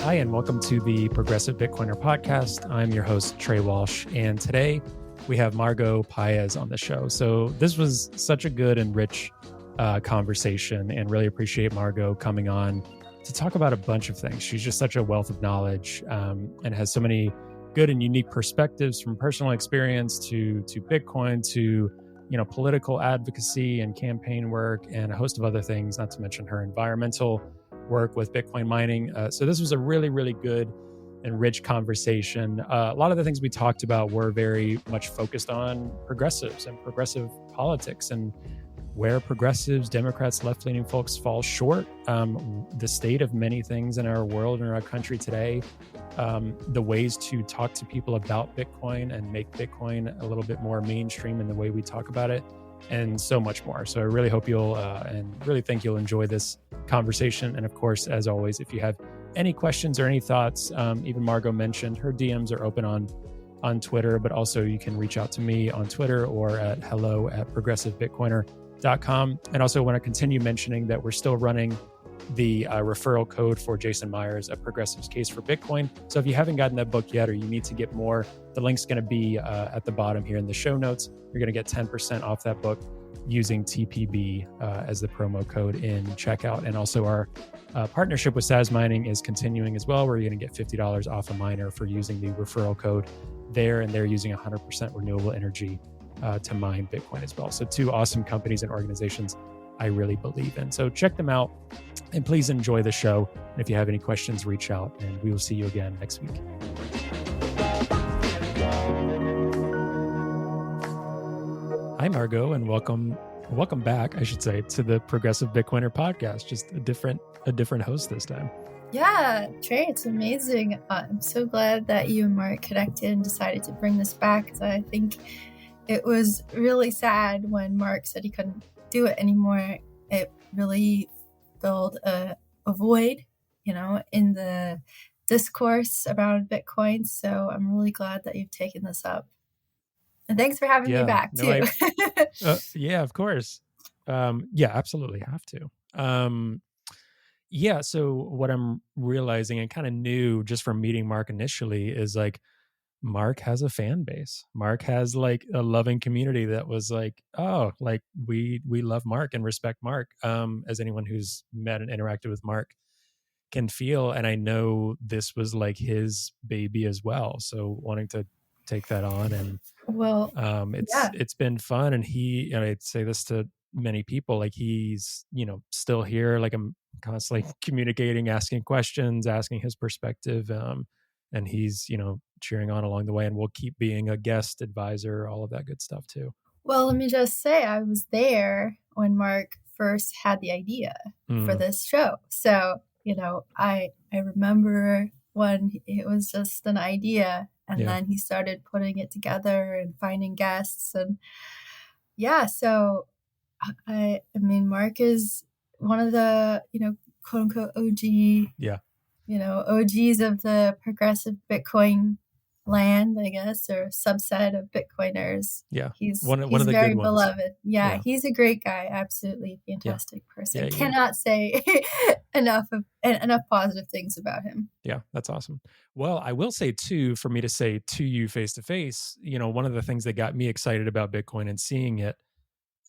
Hi, and welcome to the Progressive Bitcoiner podcast. I'm your host, Trey Walsh, and today we have Margot Paez on the show. So this was such a good and rich conversation, and really appreciate Margot coming on to talk about a bunch of things. She's just such a wealth of knowledge and has so many good and unique perspectives, from personal experience to Bitcoin to political advocacy and campaign work and a host of other things, not to mention her environmental work with Bitcoin mining. So this was a really, really good and rich conversation. A lot of the things we talked about were very much focused on progressives and progressive politics and where progressives, Democrats, left-leaning folks fall short, the state of many things in our world and our country today, the ways to talk to people about Bitcoin and make Bitcoin a little bit more mainstream in the way we talk about it, and so much more. So I really hope you'll and really think you'll enjoy this conversation. And of course, as always, if you have any questions or any thoughts, even Margot mentioned her DMs are open on Twitter, but also you can reach out to me on Twitter or at hello@progressivebitcoiner.com. And also want to continue mentioning that we're still running the referral code for Jason Myers, A Progressive's Case for Bitcoin. So if you haven't gotten that book yet, or you need to get more, the link's going to be at the bottom here in the show notes. You're going to get 10% off that book using TPB as the promo code in checkout. And also our partnership with Saz Mining is continuing as well, where you're going to get $50 off a miner for using the referral code there. And they're using 100% renewable energy to mine Bitcoin as well. So two awesome companies and organizations I really believe in. So check them out and please enjoy the show. And if you have any questions, reach out, and we will see you again next week. Hi, Margot, and welcome back, I should say, to the Progressive Bitcoiner podcast. Just a different host this time. Yeah, Trey, it's amazing. I'm so glad that you and Mark connected and decided to bring this back, because I think it was really sad when Mark said he couldn't do it anymore. It really filled a void, in the discourse around Bitcoin. So I'm really glad that you've taken this up. And thanks for having me back too. Yeah, of course. Yeah, absolutely have to. Yeah, so what I'm realizing and kind of knew just from meeting Mark initially is like, Mark has a fan base. Mark has like a loving community that was like, oh, like we love Mark and respect Mark, as anyone who's met and interacted with Mark can feel. And I know this was like his baby as well. So wanting to take that on, and it's been fun. And I'd say this to many people, like he's, still here. Like I'm constantly communicating, asking questions, asking his perspective. And he's, cheering on along the way, and we'll keep being a guest advisor, all of that good stuff too. Well, let me just say, I was there when Mark first had the idea for this show. So, I remember when it was just an idea, and then he started putting it together and finding guests. And so I mean, Mark is one of the, quote unquote OG, OGs of the progressive Bitcoin land, I guess, or subset of Bitcoiners. Yeah. He's one of the very good ones. beloved. Yeah, he's a great guy. Absolutely fantastic person. Yeah, Cannot say enough positive things about him. Yeah, that's awesome. Well, I will say too, for me to say to you face to face, one of the things that got me excited about Bitcoin and seeing it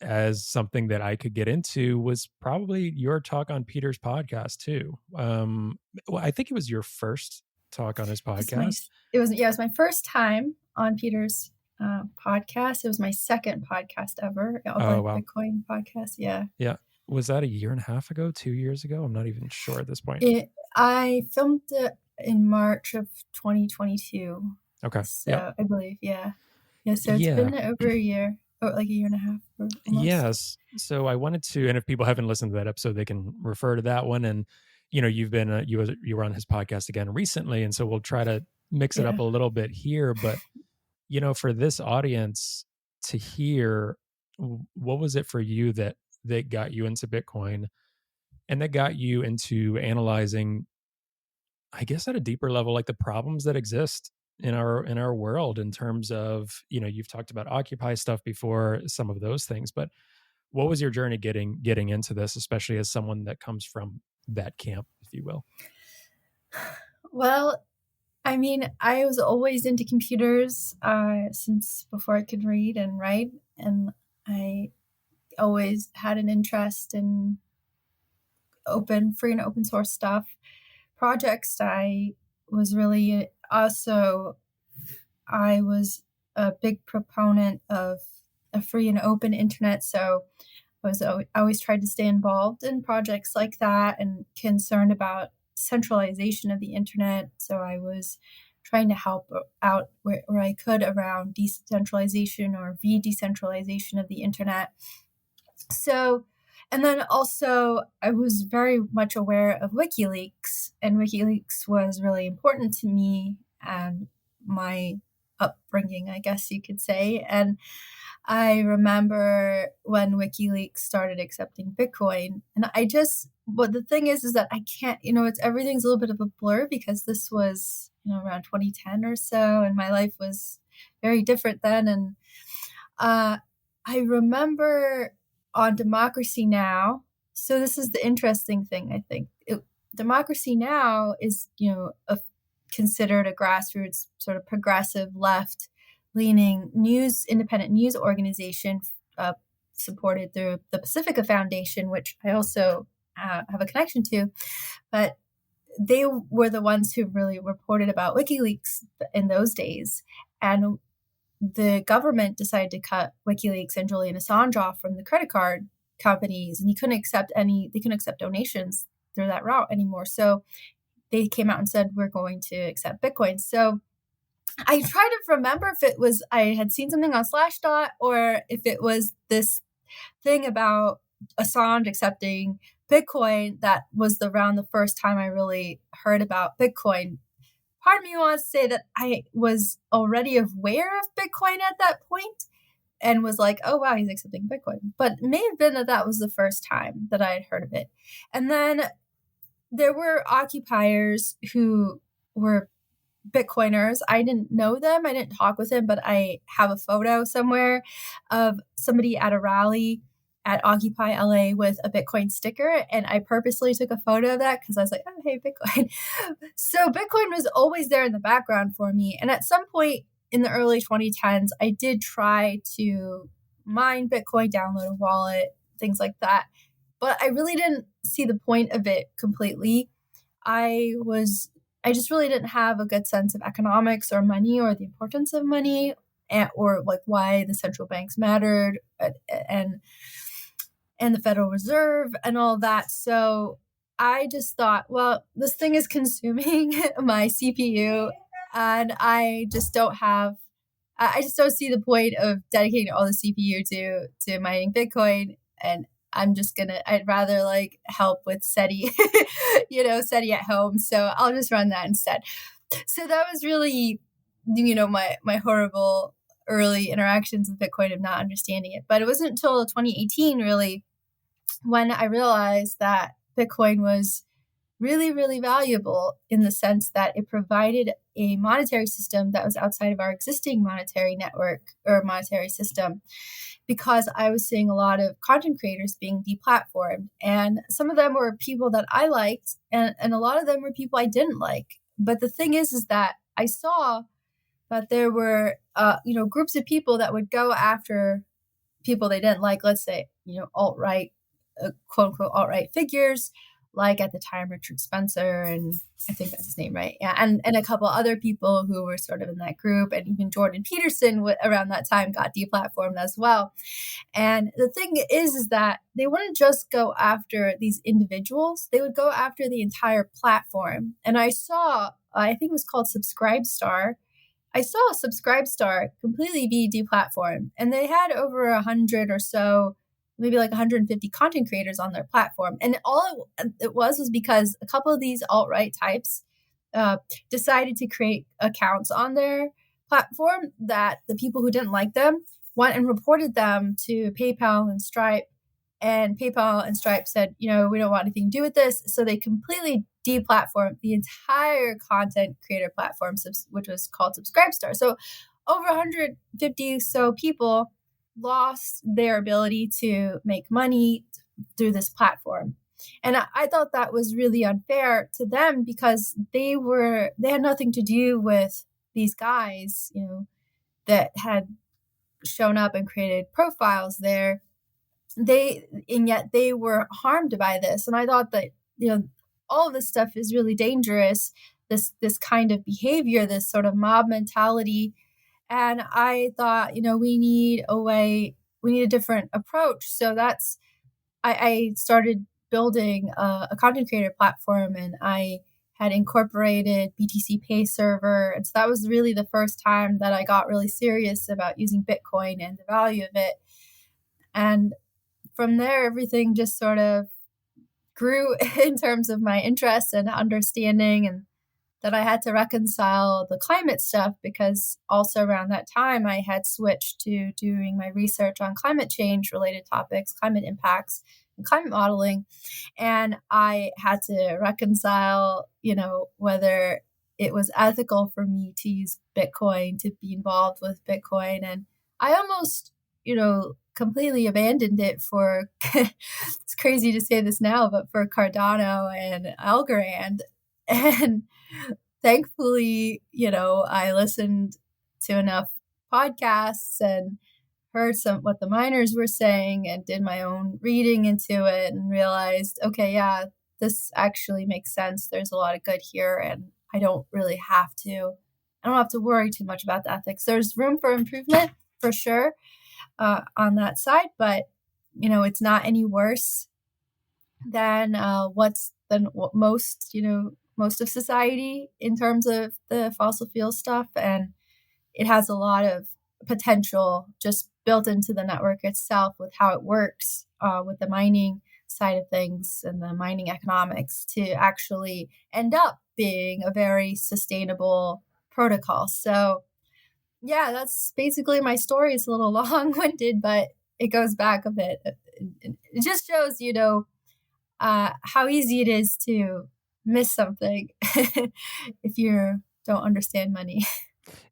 as something that I could get into was probably your talk on Peter's podcast too. Well, I think it was your first talk on his podcast. It was my first time on Peter's podcast. It was my second podcast ever. Wow. Bitcoin podcast. Yeah. Was that 1.5 years ago, 2 years ago? I'm not even sure at this point. I filmed it in March of 2022. Okay. So I believe, So it's been over a year, or like 1.5 years. Yes. So I wanted to, and if people haven't listened to that episode, they can refer to that one. And you've been you were on his podcast again recently, and so we'll try to mix it up a little bit here. But for this audience to hear, what was it for you that got you into Bitcoin, and that got you into analyzing, I guess at a deeper level, like the problems that exist in our world in terms of, you've talked about Occupy stuff before, some of those things, but what was your journey getting into this, especially as someone that comes from that camp, if you will? Well, I mean, I was always into computers since before I could read and write, and I always had an interest in free and open source stuff. Projects, I was really also, I was a big proponent of a free and open internet, so I always tried to stay involved in projects like that and concerned about centralization of the internet. So I was trying to help out where I could around decentralization or decentralization of the internet. So, and then also I was very much aware of WikiLeaks, and WikiLeaks was really important to me and my upbringing, I guess you could say. And I remember when WikiLeaks started accepting Bitcoin, and but the thing is that I can't, everything's a little bit of a blur because this was, around 2010 or so, and my life was very different then. And I remember on Democracy Now! So this is the interesting thing, I think. Democracy Now! Is, considered a grassroots sort of progressive left-leaning independent news organization supported through the Pacifica Foundation, which I also have a connection to. But they were the ones who really reported about WikiLeaks in those days. And the government decided to cut WikiLeaks and Julian Assange off from the credit card companies, and they couldn't accept donations through that route anymore. So they came out and said, we're going to accept Bitcoin. So I try to remember if it was, I had seen something on Slashdot, or if it was this thing about Assange accepting Bitcoin that was around the first time I really heard about Bitcoin. Part of me wants to say that I was already aware of Bitcoin at that point and was like, oh, wow, he's accepting Bitcoin. But it may have been that was the first time that I had heard of it. And then there were occupiers who were Bitcoiners. I didn't know them. I didn't talk with them, but I have a photo somewhere of somebody at a rally at Occupy LA with a Bitcoin sticker. And I purposely took a photo of that because I was like, oh, hey, Bitcoin. So Bitcoin was always there in the background for me. And at some point in the early 2010s, I did try to mine Bitcoin, download a wallet, things like that. But I really didn't see the point of it completely. I just really didn't have a good sense of economics or money or the importance of money, or like why the central banks mattered and the Federal Reserve and all that. So I just thought, well, this thing is consuming my CPU, and I just don't see the point of dedicating all the CPU to mining Bitcoin. And I'd rather like help with SETI, SETI at home. So I'll just run that instead. So that was really, my horrible early interactions with Bitcoin of not understanding it. But it wasn't until 2018 really when I realized that Bitcoin was really, really valuable in the sense that it provided a monetary system that was outside of our existing monetary network or monetary system, because I was seeing a lot of content creators being deplatformed. And some of them were people that I liked, and a lot of them were people I didn't like. But the thing is that I saw that there were, groups of people that would go after people they didn't like, let's say, alt-right, quote unquote, alt-right figures, like at the time Richard Spencer, and I think that's his name, right? Yeah, and a couple other people who were sort of in that group, and even Jordan Peterson around that time got deplatformed as well. And the thing is that they wouldn't just go after these individuals; they would go after the entire platform. And I think it was called Subscribestar. I saw Subscribestar completely be deplatformed, and they had over 100 or so, maybe like 150 content creators on their platform. And all it was because a couple of these alt-right types decided to create accounts on their platform that the people who didn't like them went and reported them to PayPal and Stripe. And PayPal and Stripe said, we don't want anything to do with this. So they completely deplatformed the entire content creator platform, which was called Subscribestar. So over 150 so people lost their ability to make money through this platform. And I thought that was really unfair to them because they had nothing to do with these guys, that had shown up and created profiles there. And yet they were harmed by this. And I thought that, all of this stuff is really dangerous, this kind of behavior, this sort of mob mentality. And I thought, we need a different approach. So I started building a content creator platform, and I had incorporated BTC Pay server. And so that was really the first time that I got really serious about using Bitcoin and the value of it. And from there, everything just sort of grew in terms of my interest and understanding, and that I had to reconcile the climate stuff because also around that time I had switched to doing my research on climate change related topics, climate impacts, and climate modeling. And I had to reconcile, whether it was ethical for me to use Bitcoin, to be involved with Bitcoin. And I almost, completely abandoned it for, it's crazy to say this now, but for Cardano and Algorand. And thankfully, I listened to enough podcasts and heard what the miners were saying and did my own reading into it and realized, okay, yeah, this actually makes sense. There's a lot of good here, and I don't have to worry too much about the ethics. There's room for improvement for sure on that side, but it's not any worse than what most of society in terms of the fossil fuel stuff. And it has a lot of potential just built into the network itself with how it works with the mining side of things and the mining economics to actually end up being a very sustainable protocol. So yeah, that's basically my story. It's a little long-winded, but it goes back a bit. It just shows, how easy it is to miss something if you don't understand money.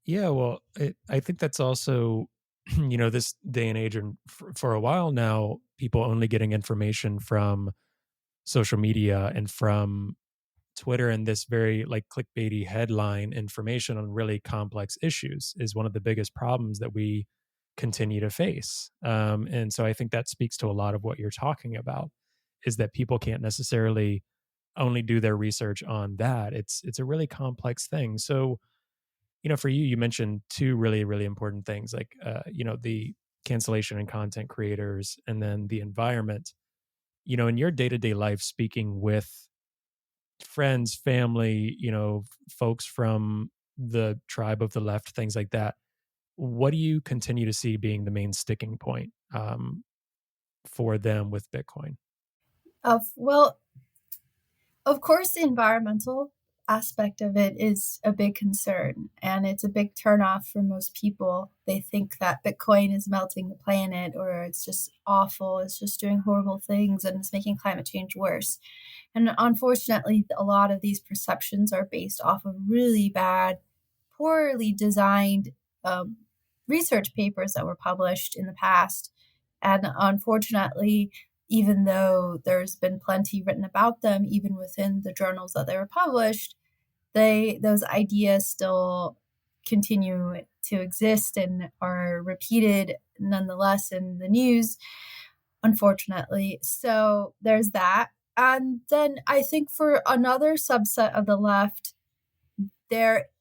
Yeah, well, I think that's also, this day and age, and for a while now, people only getting information from social media and from Twitter, and this very clickbaity headline information on really complex issues is one of the biggest problems that we continue to face. And so I think that speaks to a lot of what you're talking about, is that people can't necessarily only do their research on that. It's a really complex thing. So, for you, you mentioned two really, really important things, the cancellation and content creators, and then the environment. In your day-to-day life, speaking with friends, family, folks from the tribe of the left, things like that, what do you continue to see being the main sticking point for them with Bitcoin? Well, of course, the environmental aspect of it is a big concern, and it's a big turnoff for most people. They think that Bitcoin is melting the planet, or it's just awful, it's just doing horrible things, and it's making climate change worse. And unfortunately, a lot of these perceptions are based off of really bad, poorly designed research papers that were published in the past. And unfortunately, even though there's been plenty written about them, even within the journals that they were published, those ideas still continue to exist and are repeated nonetheless in the news, unfortunately. So there's that. And then I think for another subset of the left,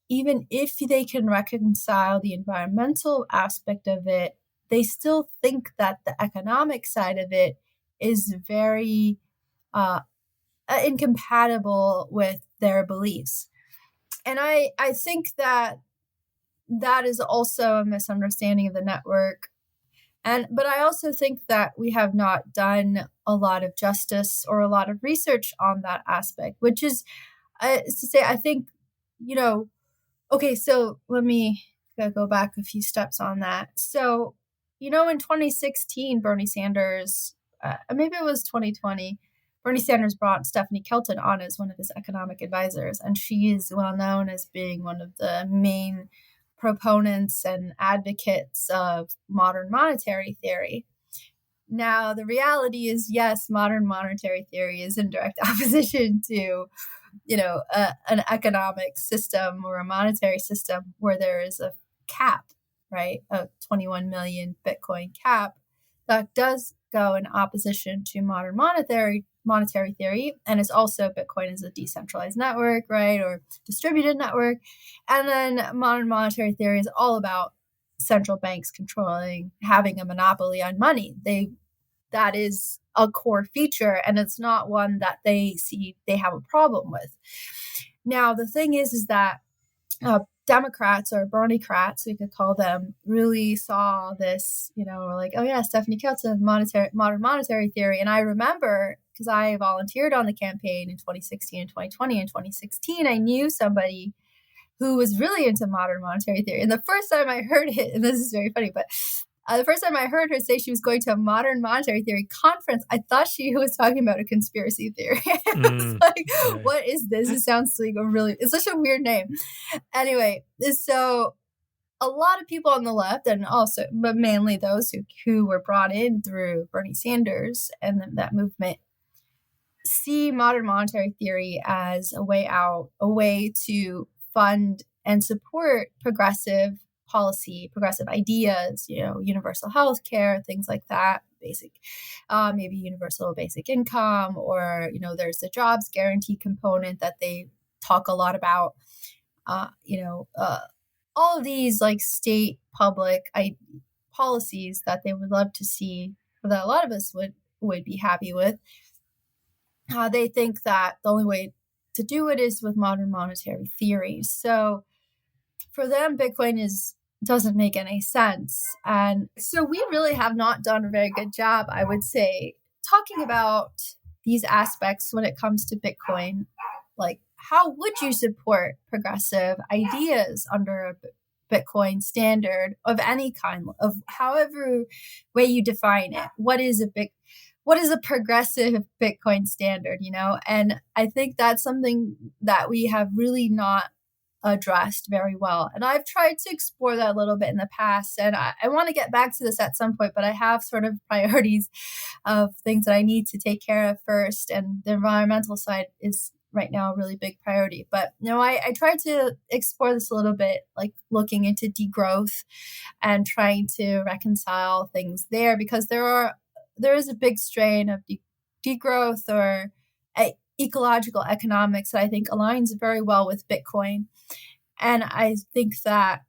even if they can reconcile the environmental aspect of it, they still think that the economic side of it is very incompatible with their beliefs. And I think that is also a misunderstanding of the network. But I also think that we have not done a lot of justice or a lot of research on that aspect, which is to say, I think, okay, so let me go back a few steps on that. So, in 2016, Bernie Sanders, maybe it was 2020, Bernie Sanders brought Stephanie Kelton on as one of his economic advisors, and she is well known as being one of the main proponents and advocates of modern monetary theory. Now, the reality is, yes, modern monetary theory is in direct opposition to, an economic system or a monetary system where there is a cap, right? A 21 million Bitcoin cap that does go in opposition to modern monetary theory. And it's also Bitcoin is a decentralized network, right? Or distributed network. And then modern monetary theory is all about central banks having a monopoly on money. That is a core feature, and it's not one that they see they have a problem with. Now, the thing is that Democrats or Bernie-crats, we could call them, really saw this, like, oh yeah, Stephanie Kelton, modern monetary theory. And I remember, because I volunteered on the campaign in 2016 and 2020. In 2016, I knew somebody who was really into modern monetary theory. And the first time I heard it, and this is very funny, but the first time I heard her say she was going to a modern monetary theory conference, I thought she was talking about a conspiracy theory. I was like, right. What is this? It sounds like it's such a weird name. Anyway, so a lot of people on the left, and also, but mainly those who were brought in through Bernie Sanders and that movement, see modern monetary theory as a way out, a way to fund and support progressive policy, progressive ideas, universal health care, things like that, maybe universal basic income, or, there's the jobs guarantee component that they talk a lot about, all of these like state public policies that they would love to see, or that a lot of us would be happy with. They think that the only way to do it is with modern monetary theory. So for them, Bitcoin doesn't make any sense. And so we really have not done a very good job, I would say, talking about these aspects when it comes to Bitcoin. Like, how would you support progressive ideas under a Bitcoin standard of any kind, of however way you define it? What is a progressive Bitcoin standard, And I think that's something that we have really not addressed very well. And I've tried to explore that a little bit in the past. And I want to get back to this at some point, but I have sort of priorities of things that I need to take care of first. And the environmental side is right now a really big priority. But I tried to explore this a little bit, like looking into degrowth and trying to reconcile things there, because there is a big strain of degrowth or ecological economics that I think aligns very well with Bitcoin. And I think that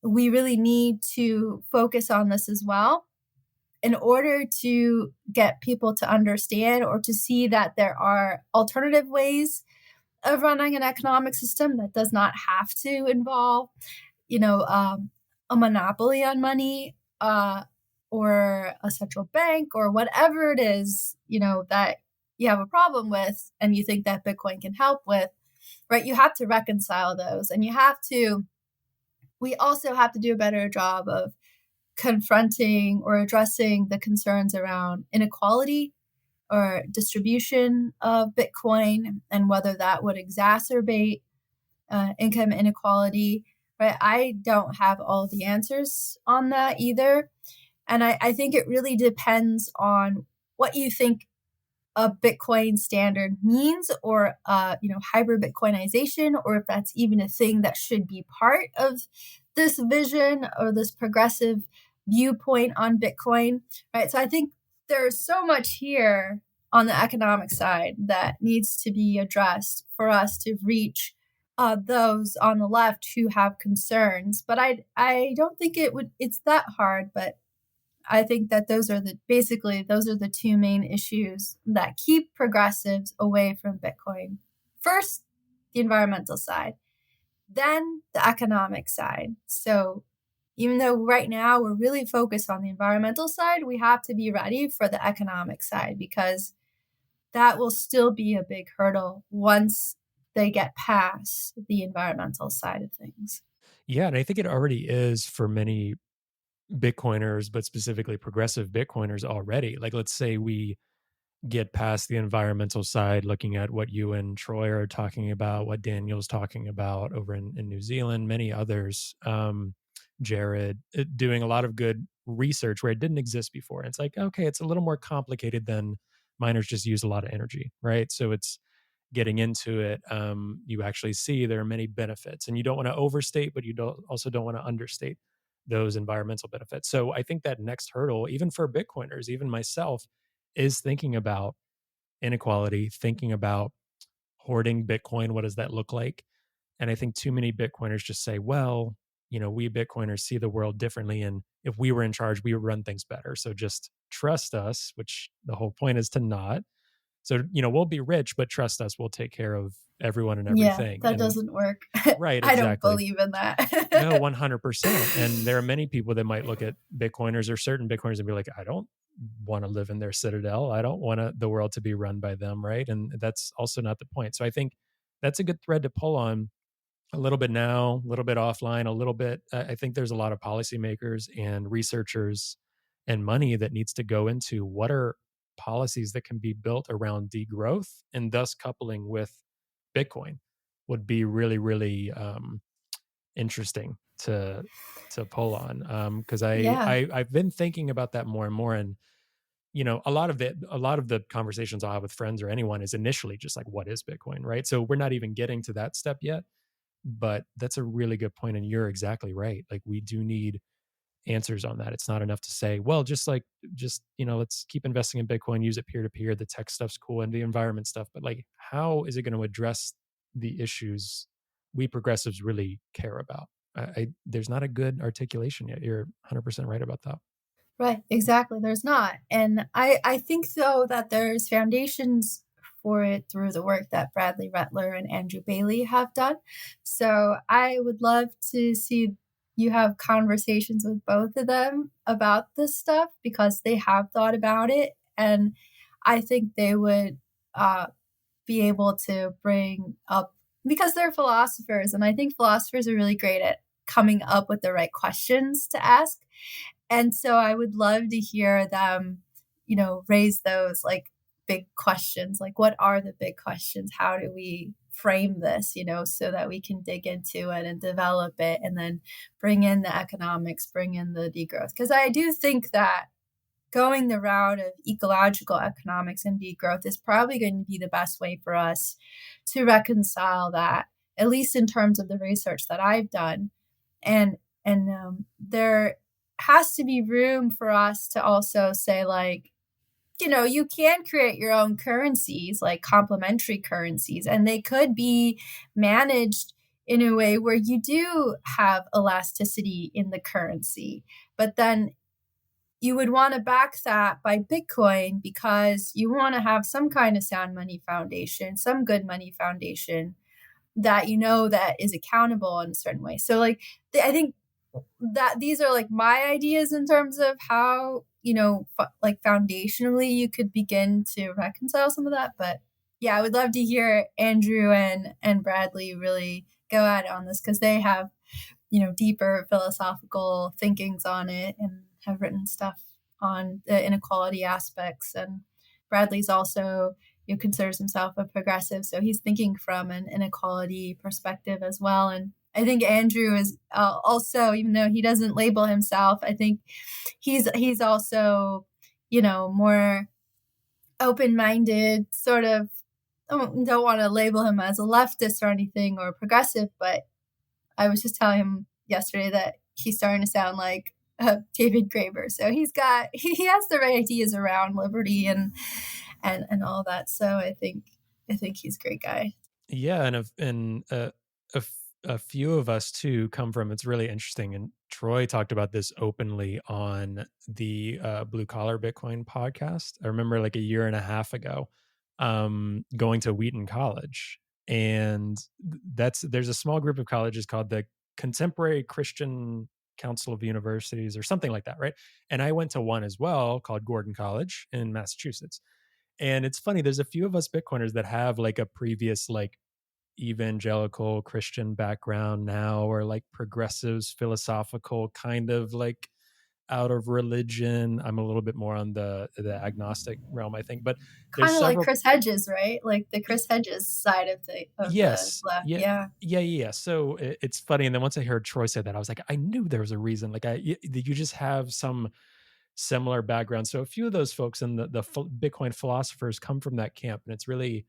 we really need to focus on this as well in order to get people to understand or to see that there are alternative ways of running an economic system that does not have to involve, a monopoly on money, or a central bank, or whatever it is, that you have a problem with and you think that Bitcoin can help with, right? You have to reconcile those, and we also have to do a better job of confronting or addressing the concerns around inequality or distribution of Bitcoin, and whether that would exacerbate income inequality, right? I don't have all the answers on that either. And I think it really depends on what you think a Bitcoin standard means, or hybrid Bitcoinization, or if that's even a thing that should be part of this vision or this progressive viewpoint on Bitcoin, right? So I think there's so much here on the economic side that needs to be addressed for us to reach those on the left who have concerns. But I don't think it's that hard, but I think that those are the two main issues that keep progressives away from Bitcoin. First, the environmental side, then the economic side. So even though right now we're really focused on the environmental side, we have to be ready for the economic side, because that will still be a big hurdle once they get past the environmental side of things. Yeah, and I think it already is for many Bitcoiners, but specifically progressive Bitcoiners already. Like, let's say we get past the environmental side, looking at what you and Troy are talking about, what Daniel's talking about over in New Zealand, many others, Jared, doing a lot of good research where it didn't exist before. And it's like, okay, it's a little more complicated than miners just use a lot of energy, right? So it's getting into it. You actually see there are many benefits, and you don't want to overstate, but you don't want to understate those environmental benefits. So I think that next hurdle, even for Bitcoiners, even myself, is thinking about inequality, thinking about hoarding Bitcoin. What does that look like? And I think too many Bitcoiners just say, well, we Bitcoiners see the world differently. And if we were in charge, we would run things better. So just trust us, which the whole point is to not. So, we'll be rich, but trust us, we'll take care of everyone and Yeah, everything. that And doesn't work. right, I don't exactly. believe in that. No, 100%. And there are many people that might look at Bitcoiners or certain Bitcoiners and be like, I don't want to live in their citadel. I don't want the world to be run by them. Right. And that's also not the point. So I think that's a good thread to pull on a little bit now, a little bit offline, a little bit. I think there's a lot of policymakers and researchers and money that needs to go into what are policies that can be built around degrowth, and thus coupling with Bitcoin would be really, really interesting to pull on. Because Yeah. I've been thinking about that more and more, and a lot of the conversations I'll have with friends or anyone is initially just like, what is Bitcoin, right? So we're not even getting to that step yet, but that's a really good point, and you're exactly right. Like, we do need answers on that. It's not enough to say, well, let's keep investing in Bitcoin, use it peer to peer. The tech stuff's cool and the environment stuff, but like, how is it going to address the issues we progressives really care about? There's not a good articulation yet. You're 100% right about that. Right, exactly. There's not. And I think, though, that there's foundations for it through the work that Bradley Rettler and Andrew Bailey have done. So I would love to see you have conversations with both of them about this stuff, because they have thought about it. And I think they would be able to bring up, because they're philosophers. And I think philosophers are really great at coming up with the right questions to ask. And so I would love to hear them, raise those like big questions. Like, what are the big questions? How do we frame this, so that we can dig into it and develop it, and then bring in the economics, bring in the degrowth? Because I do think that going the route of ecological economics and degrowth is probably going to be the best way for us to reconcile that, at least in terms of the research that I've done. And there has to be room for us to also say, like, you can create your own currencies, like complementary currencies, and they could be managed in a way where you do have elasticity in the currency. But then you would want to back that by Bitcoin, because you want to have some kind of sound money foundation, some good money foundation that that is accountable in a certain way. So like, I think that these are like my ideas in terms of how, like foundationally you could begin to reconcile some of that. But yeah, I would love to hear Andrew and Bradley really go at it on this, because they have, deeper philosophical thinkings on it and have written stuff on the inequality aspects. And Bradley's also, considers himself a progressive, so he's thinking from an inequality perspective as well. And I think Andrew is also, even though he doesn't label himself, I think he's also, more open-minded, sort of. I don't want to label him as a leftist or anything, or progressive, but I was just telling him yesterday that he's starting to sound like David Graeber. So he has the right ideas around liberty and all that. So I think he's a great guy. Yeah, a few of us too come from. It's really interesting, and Troy talked about this openly on the Blue Collar Bitcoin podcast. I remember like a year and a half ago, going to Wheaton College, and there's a small group of colleges called the Contemporary Christian Council of Universities or something like that, right? And I went to one as well called Gordon College in Massachusetts. And it's funny, there's a few of us Bitcoiners that have like a previous like evangelical Christian background now, or like progressives, philosophical kind of like out of religion. I'm a little bit more on the agnostic realm, I think. But there's Kind of like several. Chris Hedges, right? Like the Chris Hedges side of the Yes. left. Yeah. Yeah. Yeah. So it's funny. And then once I heard Troy say that, I was like, I knew there was a reason. Like, you just have some similar background. So a few of those folks and the Bitcoin philosophers come from that camp, and it's really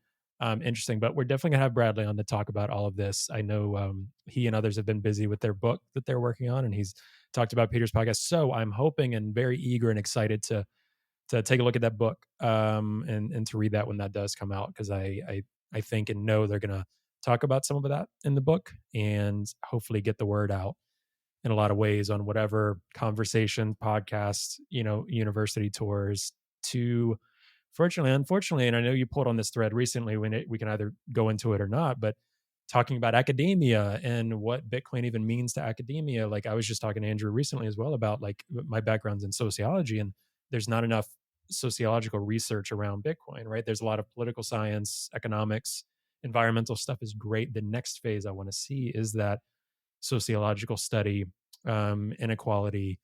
interesting. But we're definitely gonna have Bradley on to talk about all of this. I know he and others have been busy with their book that they're working on, and he's talked about Peter's podcast. So I'm hoping and very eager and excited to take a look at that book and to read that when that does come out, because I think and know they're gonna talk about some of that in the book and hopefully get the word out in a lot of ways on whatever conversation, podcasts, university tours to fortunately, unfortunately, and I know you pulled on this thread recently when we can either go into it or not, but talking about academia and what Bitcoin even means to academia. Like I was just talking to Andrew recently as well about like my background's in sociology, and there's not enough sociological research around Bitcoin, right? There's a lot of political science, economics, environmental stuff is great. The next phase I want to see is that sociological study, inequality,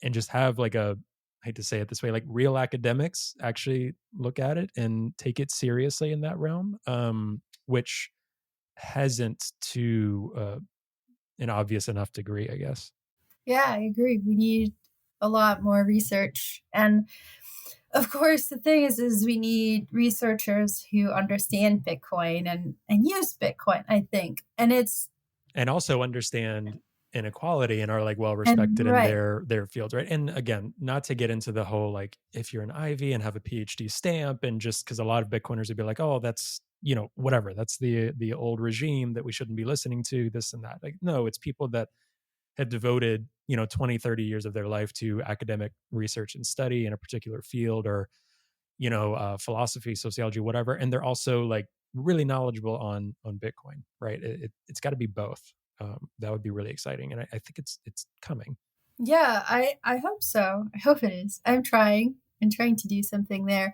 and just have like I hate to say it this way, like real academics actually look at it and take it seriously in that realm, which hasn't to an obvious enough degree, I guess. Yeah, I agree. We need a lot more research. And of course, the thing is we need researchers who understand Bitcoin and use Bitcoin, I think. And also understand inequality and are like well And respected in right. their fields, right? And again, not to get into the whole like if you're an Ivy and have a PhD stamp, and just because a lot of Bitcoiners would be like, oh, that's whatever, that's the old regime that we shouldn't be listening to, this and that. Like, no, it's people that had devoted 20, 30 years of their life to academic research and study in a particular field, or philosophy, sociology, whatever, and they're also like really knowledgeable on Bitcoin, right? It's got to be both. That would be really exciting, and I think it's coming. Yeah, I hope so. I hope it is. I'm trying to do something there.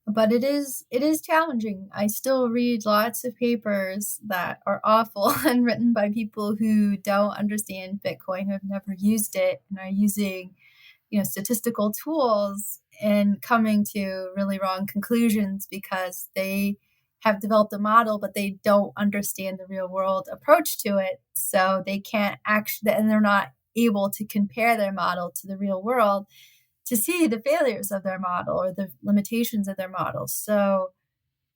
But it is challenging. I still read lots of papers that are awful and written by people who don't understand Bitcoin, who have never used it and are using, statistical tools and coming to really wrong conclusions because they have developed a model, but they don't understand the real world approach to it. So they can't actually, and they're not able to compare their model to the real world to see the failures of their model or the limitations of their model. So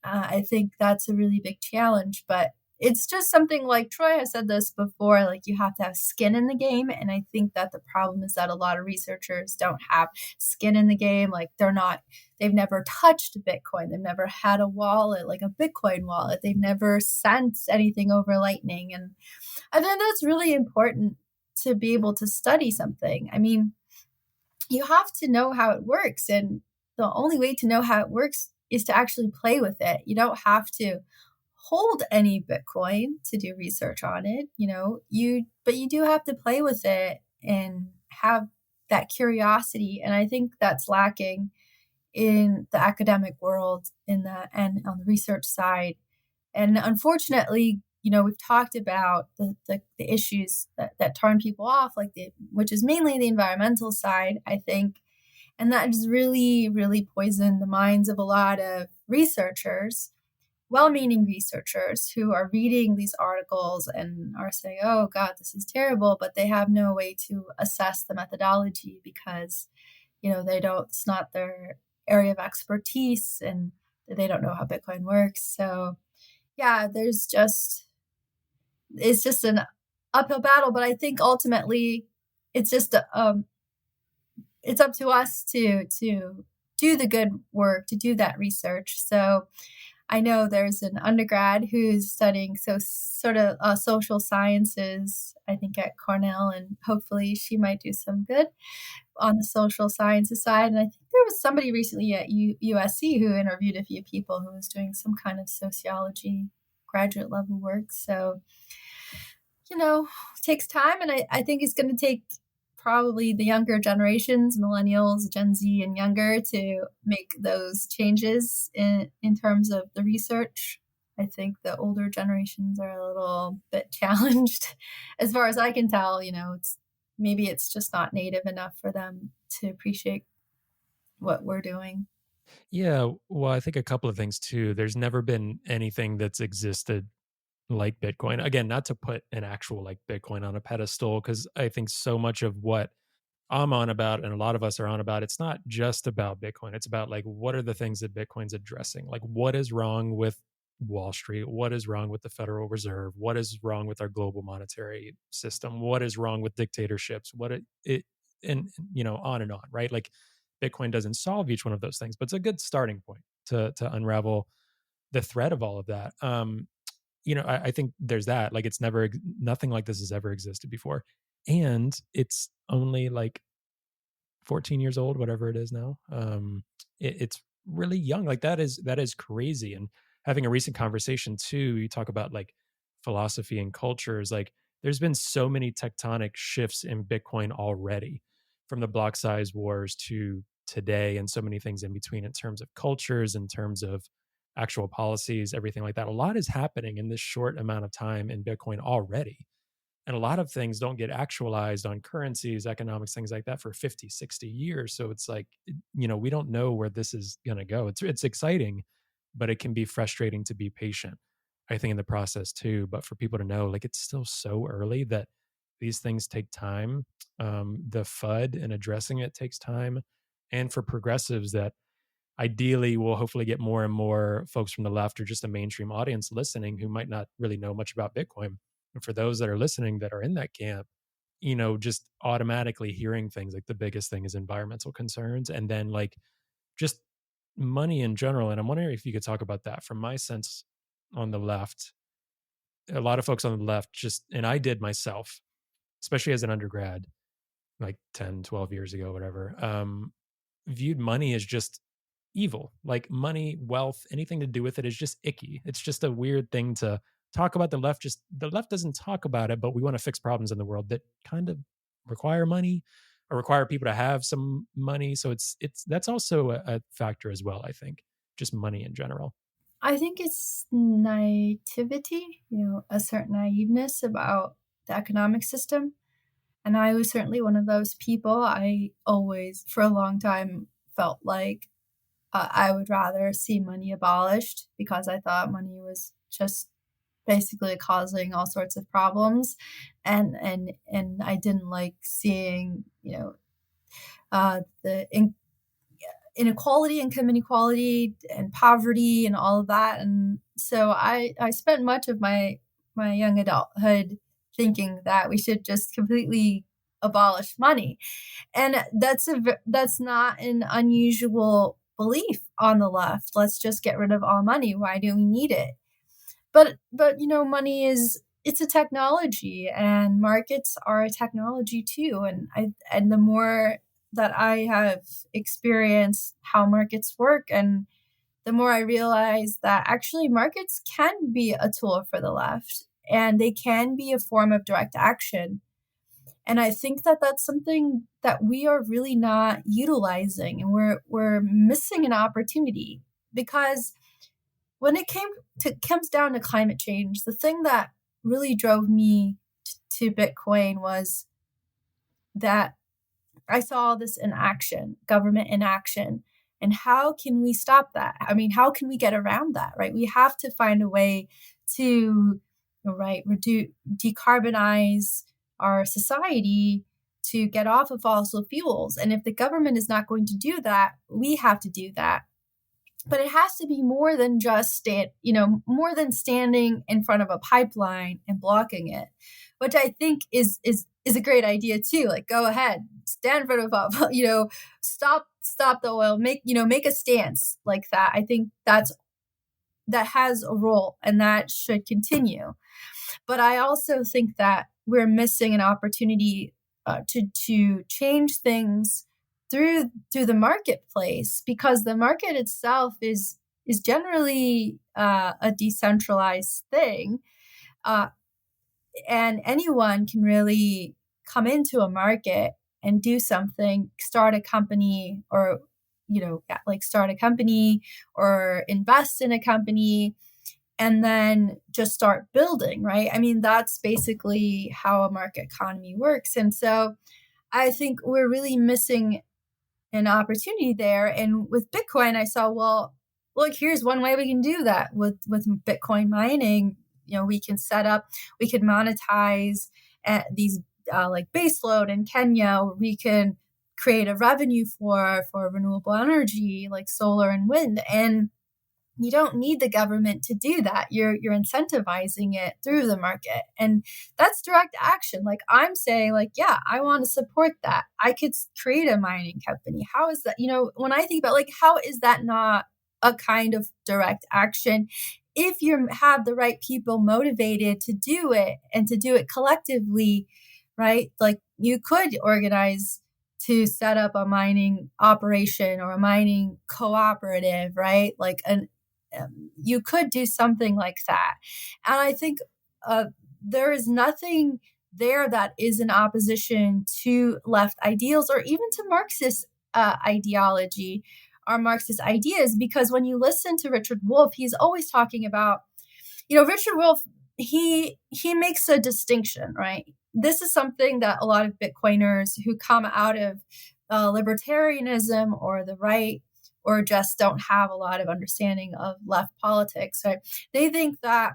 I think that's a really big challenge, but it's just something like Troy has said this before, like you have to have skin in the game. And I think that the problem is that a lot of researchers don't have skin in the game. Like they've never touched Bitcoin. They've never had a wallet, like a Bitcoin wallet. They've never sent anything over Lightning. And I think that's really important to be able to study something. I mean, you have to know how it works. And the only way to know how it works is to actually play with it. You don't have to hold any Bitcoin to do research on it, but you do have to play with it and have that curiosity. And I think that's lacking in the academic world and on the research side. And unfortunately, we've talked about the issues that turn people off, which is mainly the environmental side, I think. And that has really, really poisoned the minds of a lot of researchers, well-meaning researchers who are reading these articles and are saying, oh, God, this is terrible. But they have no way to assess the methodology because, it's not their area of expertise and they don't know how Bitcoin works. So, yeah, it's just an uphill battle, but I think ultimately it's just it's up to us to do the good work, to do that research. So I know there's an undergrad who's studying sort of social sciences, I think at Cornell, and hopefully she might do some good on the social sciences side. And I think there was somebody recently at USC who interviewed a few people who was doing some kind of sociology graduate level work. So, it takes time. And I think it's going to take probably the younger generations, millennials, Gen Z and younger, to make those changes in terms of the research. I think the older generations are a little bit challenged as far as I can tell. maybe it's just not native enough for them to appreciate what we're doing. Yeah, well, I think a couple of things too. There's never been anything that's existed like Bitcoin. Again, not to put an actual like Bitcoin on a pedestal, because I think so much of what I'm on about and a lot of us are on about, it's not just about Bitcoin. It's about like what are the things that Bitcoin's addressing? Like what is wrong with Wall Street? What is wrong with the Federal Reserve? What is wrong with our global monetary system? What is wrong with dictatorships? And on and on, right? Like Bitcoin doesn't solve each one of those things, but it's a good starting point to unravel the thread of all of that. I think there's that. Like it's never nothing like this has ever existed before. And it's only like 14 years old, whatever it is now. It's really young. Like that is crazy. And having a recent conversation too, you talk about like philosophy and cultures. Like there's been so many tectonic shifts in Bitcoin already, from the block size wars to today, and so many things in between in terms of cultures, in terms of actual policies, everything like that. A lot is happening in this short amount of time in Bitcoin already, and a lot of things don't get actualized on currencies, economics, things like that for 50, 60 years. So it's like, we don't know where this is going to go. It's exciting, but it can be frustrating to be patient, I think, in the process too. But for people to know, like, it's still so early that these things take time. The FUD and addressing it takes time. And for progressives that ideally we'll hopefully get more and more folks from the left or just a mainstream audience listening who might not really know much about Bitcoin. And for those that are listening that are in that camp, just automatically hearing things like the biggest thing is environmental concerns, and then like just money in general. And I'm wondering if you could talk about that. From my sense on the left, a lot of folks on the left and I did myself, especially as an undergrad, like 10, 12 years ago, whatever, viewed money as just evil. Like money, wealth, anything to do with it is just icky. It's just a weird thing to talk about. The left doesn't talk about it, but we want to fix problems in the world that kind of require money or require people to have some money. So it's that's also a factor as well, I think. Just money in general. I think it's naivety, a certain naiveness about the economic system. And I was certainly one of those people. I always, for a long time, felt like I would rather see money abolished because I thought money was just basically causing all sorts of problems, and I didn't like seeing the inequality, income inequality, and poverty, and all of that. And so I spent much of my young adulthood thinking that we should just completely abolish money, and that's not an unusual belief on the left. Let's just get rid of all money. Why do we need it? But money it's a technology, and markets are a technology too. And the more that I have experienced how markets work, and the more I realize that actually markets can be a tool for the left, and they can be a form of direct action. And I think that that's something that we are really not utilizing, and we're missing an opportunity. Because when it comes down to climate change, the thing that really drove me to Bitcoin was that I saw this in action, government in action. And how can we stop that? I mean, how can we get around that, right? We have to find a way to, decarbonize our society to get off of fossil fuels. And if the government is not going to do that, we have to do that. But it has to be more than just more than standing in front of a pipeline and blocking it, which I think is a great idea too. Like, go ahead, stand in front of stop the oil, make a stance like that. I think that has a role, and that should continue. But I also think that we're missing an opportunity to change things through the marketplace, because the market itself is generally a decentralized thing, and anyone can really come into a market and do something, start a company, or start a company or invest in a company. and then just start building, right? I mean, that's basically how a market economy works. And so I think we're really missing an opportunity there. And with Bitcoin, I saw, well, look, here's one way we can do that with Bitcoin mining. We can we can monetize these like baseload in Kenya. We can create a revenue for renewable energy like solar and wind. And you don't need the government to do that. You're incentivizing it through the market. And that's direct action. Like I'm saying, like, yeah, I want to support that. I could create a mining company. How is that? When I think about like, how is that not a kind of direct action? If you have the right people motivated to do it and to do it collectively, right? Like you could organize to set up a mining operation or a mining cooperative, right? Like you could do something like that. And I think there is nothing there that is in opposition to left ideals or even to Marxist ideology or Marxist ideas, because when you listen to Richard Wolff, he's always talking about, Richard Wolff, he makes a distinction, right? This is something that a lot of Bitcoiners who come out of libertarianism or the right or just don't have a lot of understanding of left politics, right? They think that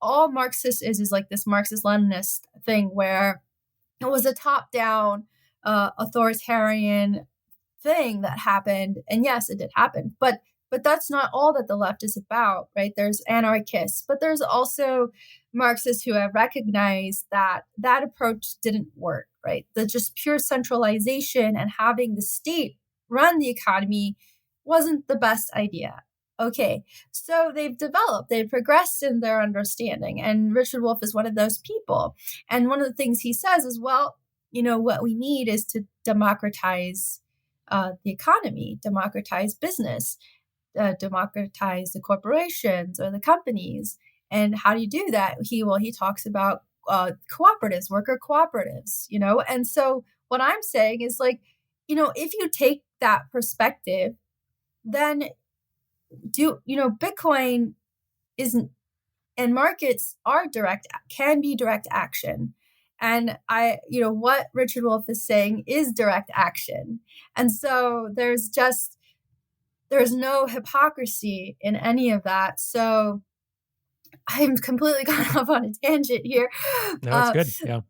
all Marxists is like this Marxist-Leninist thing where it was a top-down authoritarian thing that happened. And yes, it did happen. But that's not all that the left is about, right? There's anarchists, but there's also Marxists who have recognized that that approach didn't work, right? The just pure centralization and having the state run the economy wasn't the best idea. Okay, so they've progressed in their understanding. And Richard Wolff is one of those people. And one of the things he says is, well, what we need is to democratize the economy, democratize business, democratize the corporations or the companies. And how do you do that? He talks about cooperatives, worker cooperatives, And so what I'm saying is like, if you take that perspective, then Bitcoin isn't, and markets can be direct action. And what Richard Wolff is saying is direct action. And so there's no hypocrisy in any of that. So I'm completely gone off on a tangent here. No, it's good. Yeah.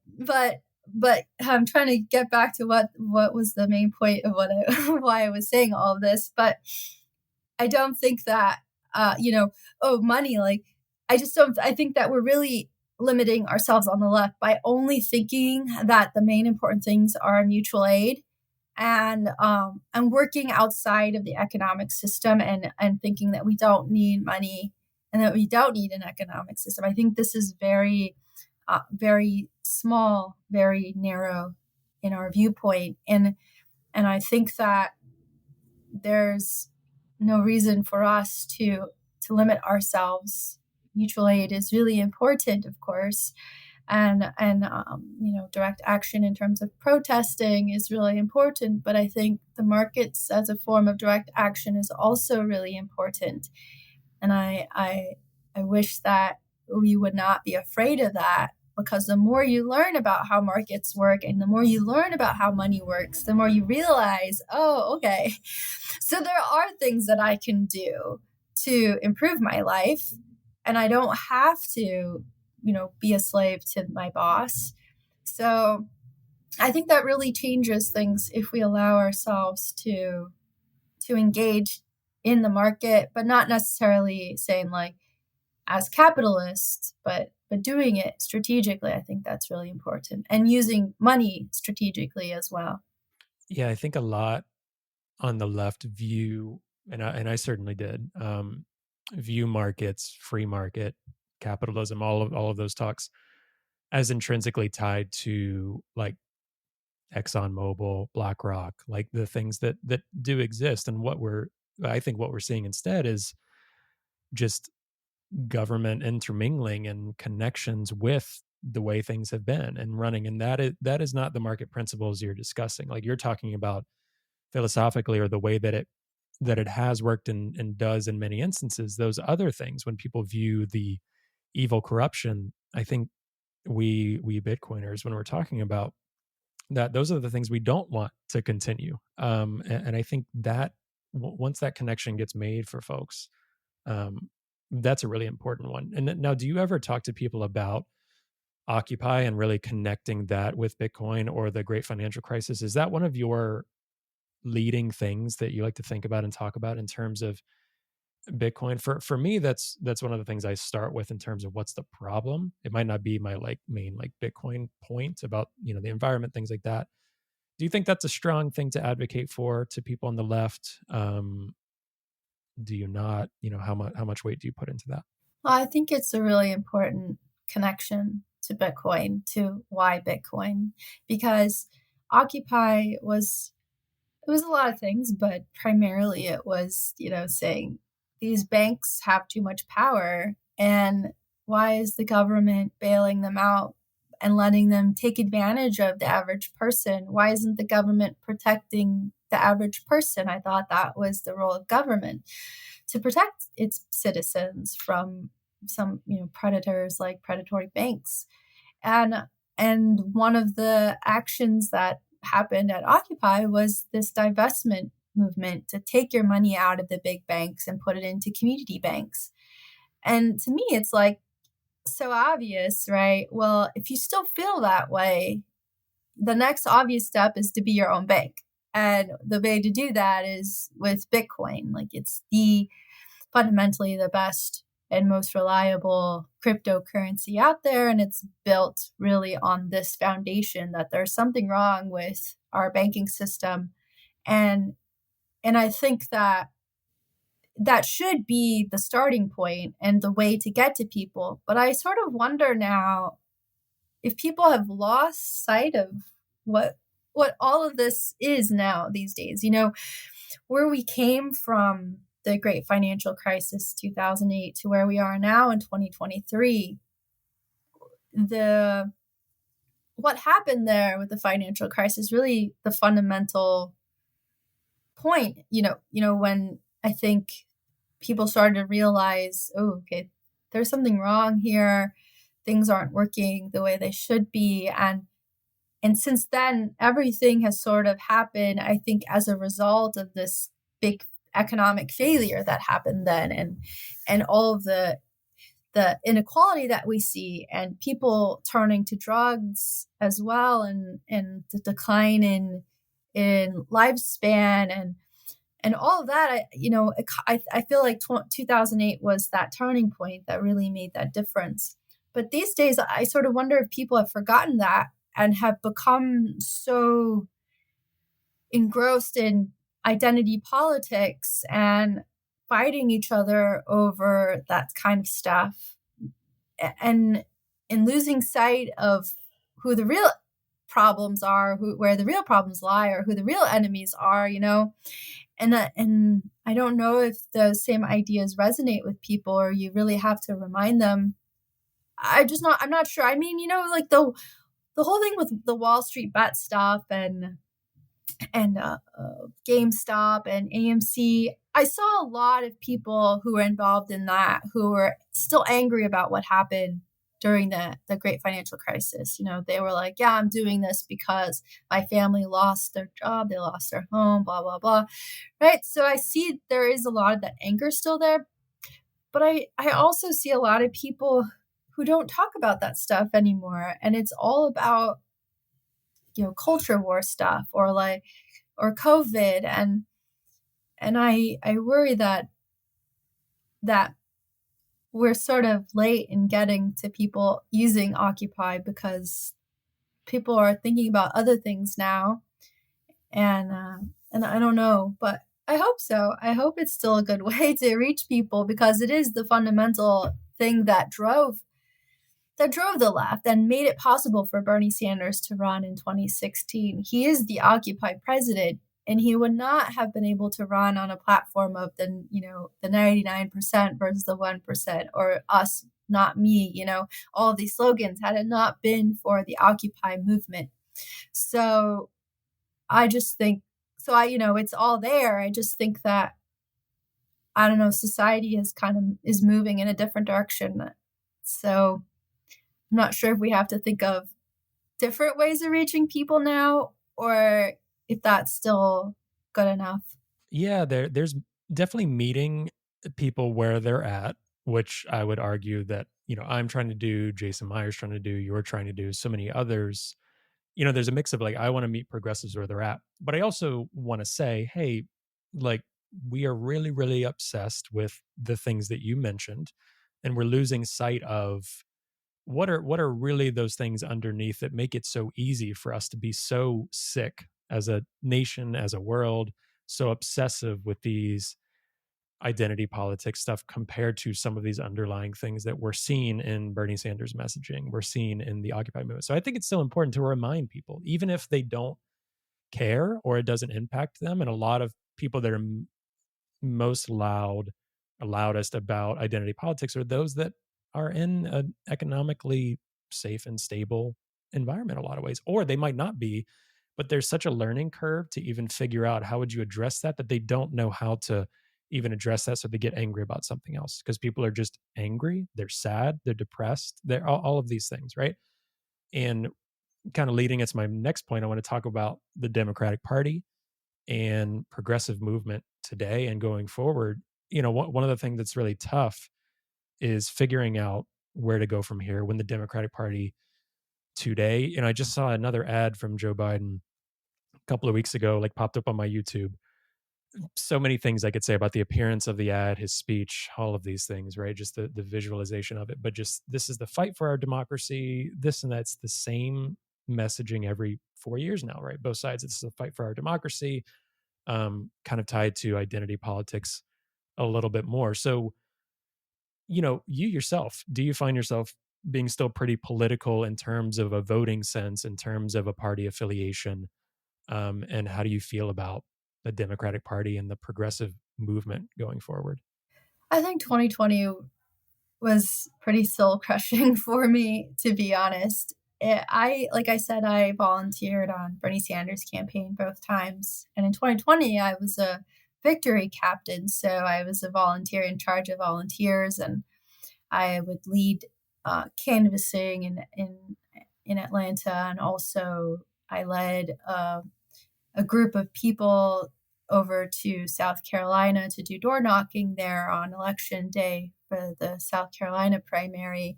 But I'm trying to get back to what was the main point of why I was saying all of this. But I don't think that, money, like, I think that we're really limiting ourselves on the left by only thinking that the main important things are mutual aid and working outside of the economic system and thinking that we don't need money and that we don't need an economic system. I think this is very, very small, very narrow in our viewpoint. And I think that there's no reason for us to limit ourselves. Mutual aid is really important, of course, and direct action in terms of protesting is really important. But I think the markets as a form of direct action is also really important, and I wish that we would not be afraid of that, because the more you learn about how markets work and the more you learn about how money works, the more you realize, oh, okay, so there are things that I can do to improve my life, and I don't have to, be a slave to my boss. So I think that really changes things if we allow ourselves to engage in the market, but not necessarily saying like as capitalists, but doing it strategically. I think that's really important, and using money strategically as well. Yeah, I think a lot on the left view, and I certainly did, view markets, free market, capitalism, all of those talks as intrinsically tied to like ExxonMobil, BlackRock, like the things that do exist. And I think what we're seeing instead is just government intermingling and connections with the way things have been and running. And that is not the market principles you're discussing. Like you're talking about philosophically, or the way that it that it has worked and does in many instances, those other things, when people view the evil corruption, I think we Bitcoiners, when we're talking about that, those are the things we don't want to continue. And I think that once that connection gets made for folks, that's a really important one. And now, do you ever talk to people about Occupy and really connecting that with Bitcoin or the great financial crisis? Is that one of your leading things that you like to think about and talk about in terms of Bitcoin? For me, that's one of the things I start with in terms of what's the problem. It might not be my main Bitcoin point about, the environment, things like that. Do you think that's a strong thing to advocate for to people on the left? Do you not? How much weight do you put into that? Well, I think it's a really important connection to Bitcoin, to why Bitcoin, because Occupy was a lot of things, but primarily it was, saying these banks have too much power, and why is the government bailing them out and letting them take advantage of the average person? Why isn't the government protecting the average person? I thought that was the role of government, to protect its citizens from some, predators like predatory banks. And one of the actions that happened at Occupy was this divestment movement to take your money out of the big banks and put it into community banks. And to me, it's so obvious, right? Well, if you still feel that way, the next obvious step is to be your own bank. And the way to do that is with Bitcoin. It's fundamentally the best and most reliable cryptocurrency out there. And it's built really on this foundation that there's something wrong with our banking system. And I think that should be the starting point and the way to get to people. But I sort of wonder now if people have lost sight of what all of this is now these days, where we came from the great financial crisis, 2008, to where we are now in 2023. What happened there with the financial crisis, really the fundamental point, when I think people started to realize, oh, okay, there's something wrong here. Things aren't working the way they should be. And since then, everything has sort of happened, I think, as a result of this big economic failure that happened then, and all of the inequality that we see, and people turning to drugs as well, and the decline in lifespan, and all of that. I feel like 2008 was that turning point that really made that difference. But these days, I sort of wonder if people have forgotten that and have become so engrossed in identity politics and fighting each other over that kind of stuff, and losing sight of who the real problems are, where the real problems lie, or who the real enemies are, And I don't know if those same ideas resonate with people, or you really have to remind them. I'm not sure. I mean, the whole thing with the Wall Street bet stuff and GameStop and AMC, I saw a lot of people who were involved in that who were still angry about what happened during the great financial crisis. They were like, yeah, I'm doing this because my family lost their job, they lost their home, blah, blah, blah. Right. So I see there is a lot of that anger still there. But I also see a lot of people who don't talk about that stuff anymore. And it's all about, culture war stuff, or COVID. And I worry that we're sort of late in getting to people using Occupy, because people are thinking about other things now. And I don't know, but I hope so. I hope it's still a good way to reach people, because it is the fundamental thing that drove the left and made it possible for Bernie Sanders to run in 2016. He is the Occupy president, and he would not have been able to run on a platform of the 99% versus the 1%, or us, not me, all of these slogans, had it not been for the Occupy movement. So I just think, it's all there. I just think that I don't know, society is moving in a different direction. So I'm not sure if we have to think of different ways of reaching people now, or if that's still good enough. Yeah, there's definitely meeting people where they're at, which I would argue that, I'm trying to do, Jason Meyer's trying to do, you're trying to do, so many others. There's a mix of like, I want to meet progressives where they're at, but I also want to say, hey, like, we are really, really obsessed with the things that you mentioned, and we're losing sight of what are really those things underneath that make it so easy for us to be so sick as a nation, as a world, so obsessive with these identity politics stuff compared to some of these underlying things that we're seeing in Bernie Sanders messaging, we're seeing in the Occupy movement. So I think it's still important to remind people, even if they don't care or it doesn't impact them. And a lot of people that are most loudest about identity politics are those that are in an economically safe and stable environment a lot of ways, or they might not be, but there's such a learning curve to even figure out how would you address that they don't know how to even address that, so they get angry about something else because people are just angry, they're sad, they're depressed, they're all of these things, right? And kind of leading into my next point, I want to talk about the Democratic Party and progressive movement today and going forward. One of the things that's really tough is figuring out where to go from here when the Democratic Party today, and I just saw another ad from Joe Biden a couple of weeks ago, like popped up on my YouTube. So many things I could say about the appearance of the ad, his speech, all of these things, right? Just the visualization of it. But just, this is the fight for our democracy, this and that's the same messaging every 4 years now, right? Both sides, it's the fight for our democracy, kind of tied to identity politics a little bit more. So, you yourself, do you find yourself being still pretty political in terms of a voting sense, in terms of a party affiliation? And how do you feel about the Democratic Party and the progressive movement going forward? I think 2020 was pretty soul crushing for me, to be honest. Like I said, I volunteered on Bernie Sanders' campaign both times. And in 2020, I was a victory captain. So I was a volunteer in charge of volunteers, and I would lead canvassing in Atlanta. And also, I led a group of people over to South Carolina to do door knocking there on election day for the South Carolina primary.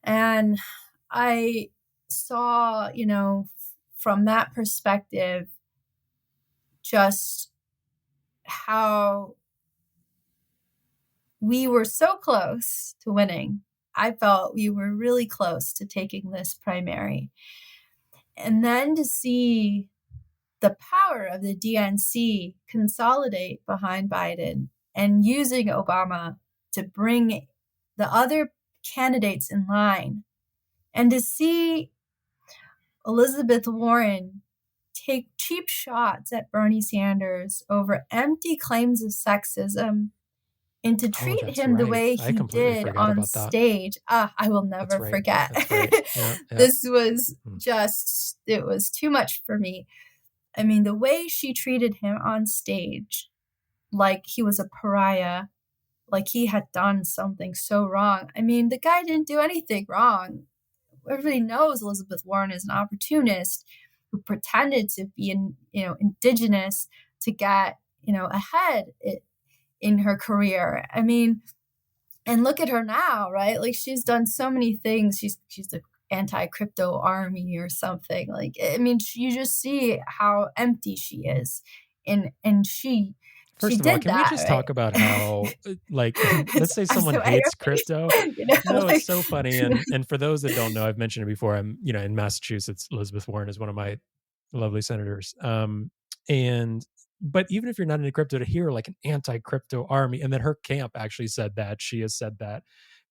And I saw, from that perspective, just how we were so close to winning. I felt we were really close to taking this primary. And then to see the power of the DNC consolidate behind Biden and using Obama to bring the other candidates in line, and to see Elizabeth Warren take cheap shots at Bernie Sanders over empty claims of sexism, and to Oh, treat that's him the right. way I he completely did forgot on about that. stage. I will That's never right. forget. That's right. Yeah. This was just, it was too much for me. I mean, the way she treated him on stage, like he was a pariah, like he had done something so wrong. I mean, the guy didn't do anything wrong. Everybody knows Elizabeth Warren is an opportunist who pretended to be, indigenous to get, ahead in her career. I mean, and look at her now, right? Like, she's done so many things. She's the anti-crypto army or something. Like, I mean, you just see how empty she is, and she First of all, did can we that, just right? talk about how, like, let's say I'm someone so hates irritated, crypto. No, it's like, so funny. And for those that don't know, I've mentioned it before. I'm, in Massachusetts, Elizabeth Warren is one of my lovely senators. And but even if you're not into crypto, to hear like an anti-crypto army, and then her camp actually said that, she has said that,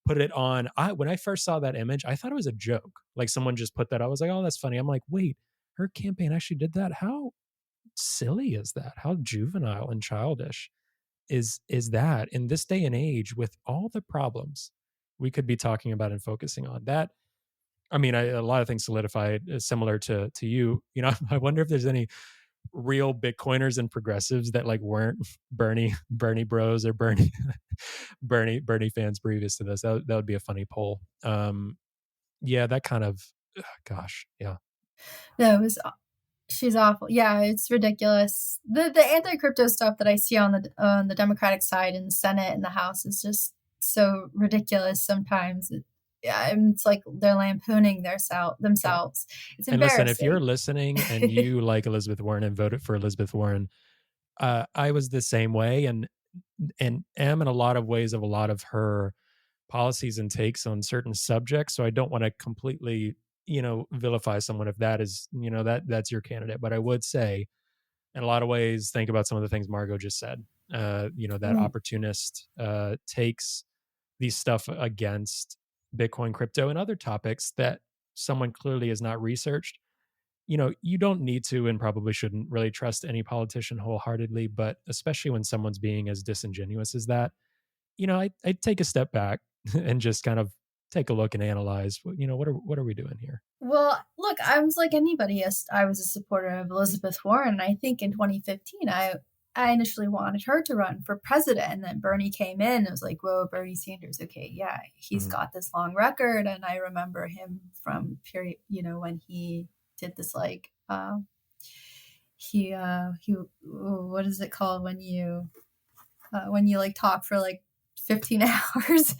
put it on. When I first saw that image, I thought it was a joke. Like someone just put that. I was like, oh, that's funny. I'm like, wait, her campaign actually did that? How silly is that? How juvenile and childish is that in this day and age with all the problems we could be talking about and focusing on that? I mean, a lot of things solidified, similar to you. I wonder if there's any real Bitcoiners and progressives that like weren't Bernie bros or Bernie fans previous to this. That would be a funny poll. Yeah, that kind of, gosh, yeah. No, she's awful. Yeah, it's ridiculous. The anti-crypto stuff that I see on the Democratic side in the Senate and the House is just so ridiculous sometimes. It's like they're lampooning themselves. It's embarrassing. And listen, if you're listening and you like Elizabeth Warren and voted for Elizabeth Warren, I was the same way, and am in a lot of ways of a lot of her policies and takes on certain subjects. So I don't want to completely, vilify someone if that is, that's your candidate. But I would say, in a lot of ways, think about some of the things Margot just said. That opportunist takes these stuff against Bitcoin, crypto, and other topics that someone clearly has not researched. You don't need to and probably shouldn't really trust any politician wholeheartedly, but especially when someone's being as disingenuous as that, I'd take a step back and just kind of take a look and analyze, what are we doing here? Well, look, I was like anybody. I was a supporter of Elizabeth Warren. I think in 2015, I initially wanted her to run for president, and then Bernie came in. It was like, whoa, Bernie Sanders. Okay, yeah, he's got this long record, and I remember him from period, when he did this like he what is it called when you like talk for like 15 hours.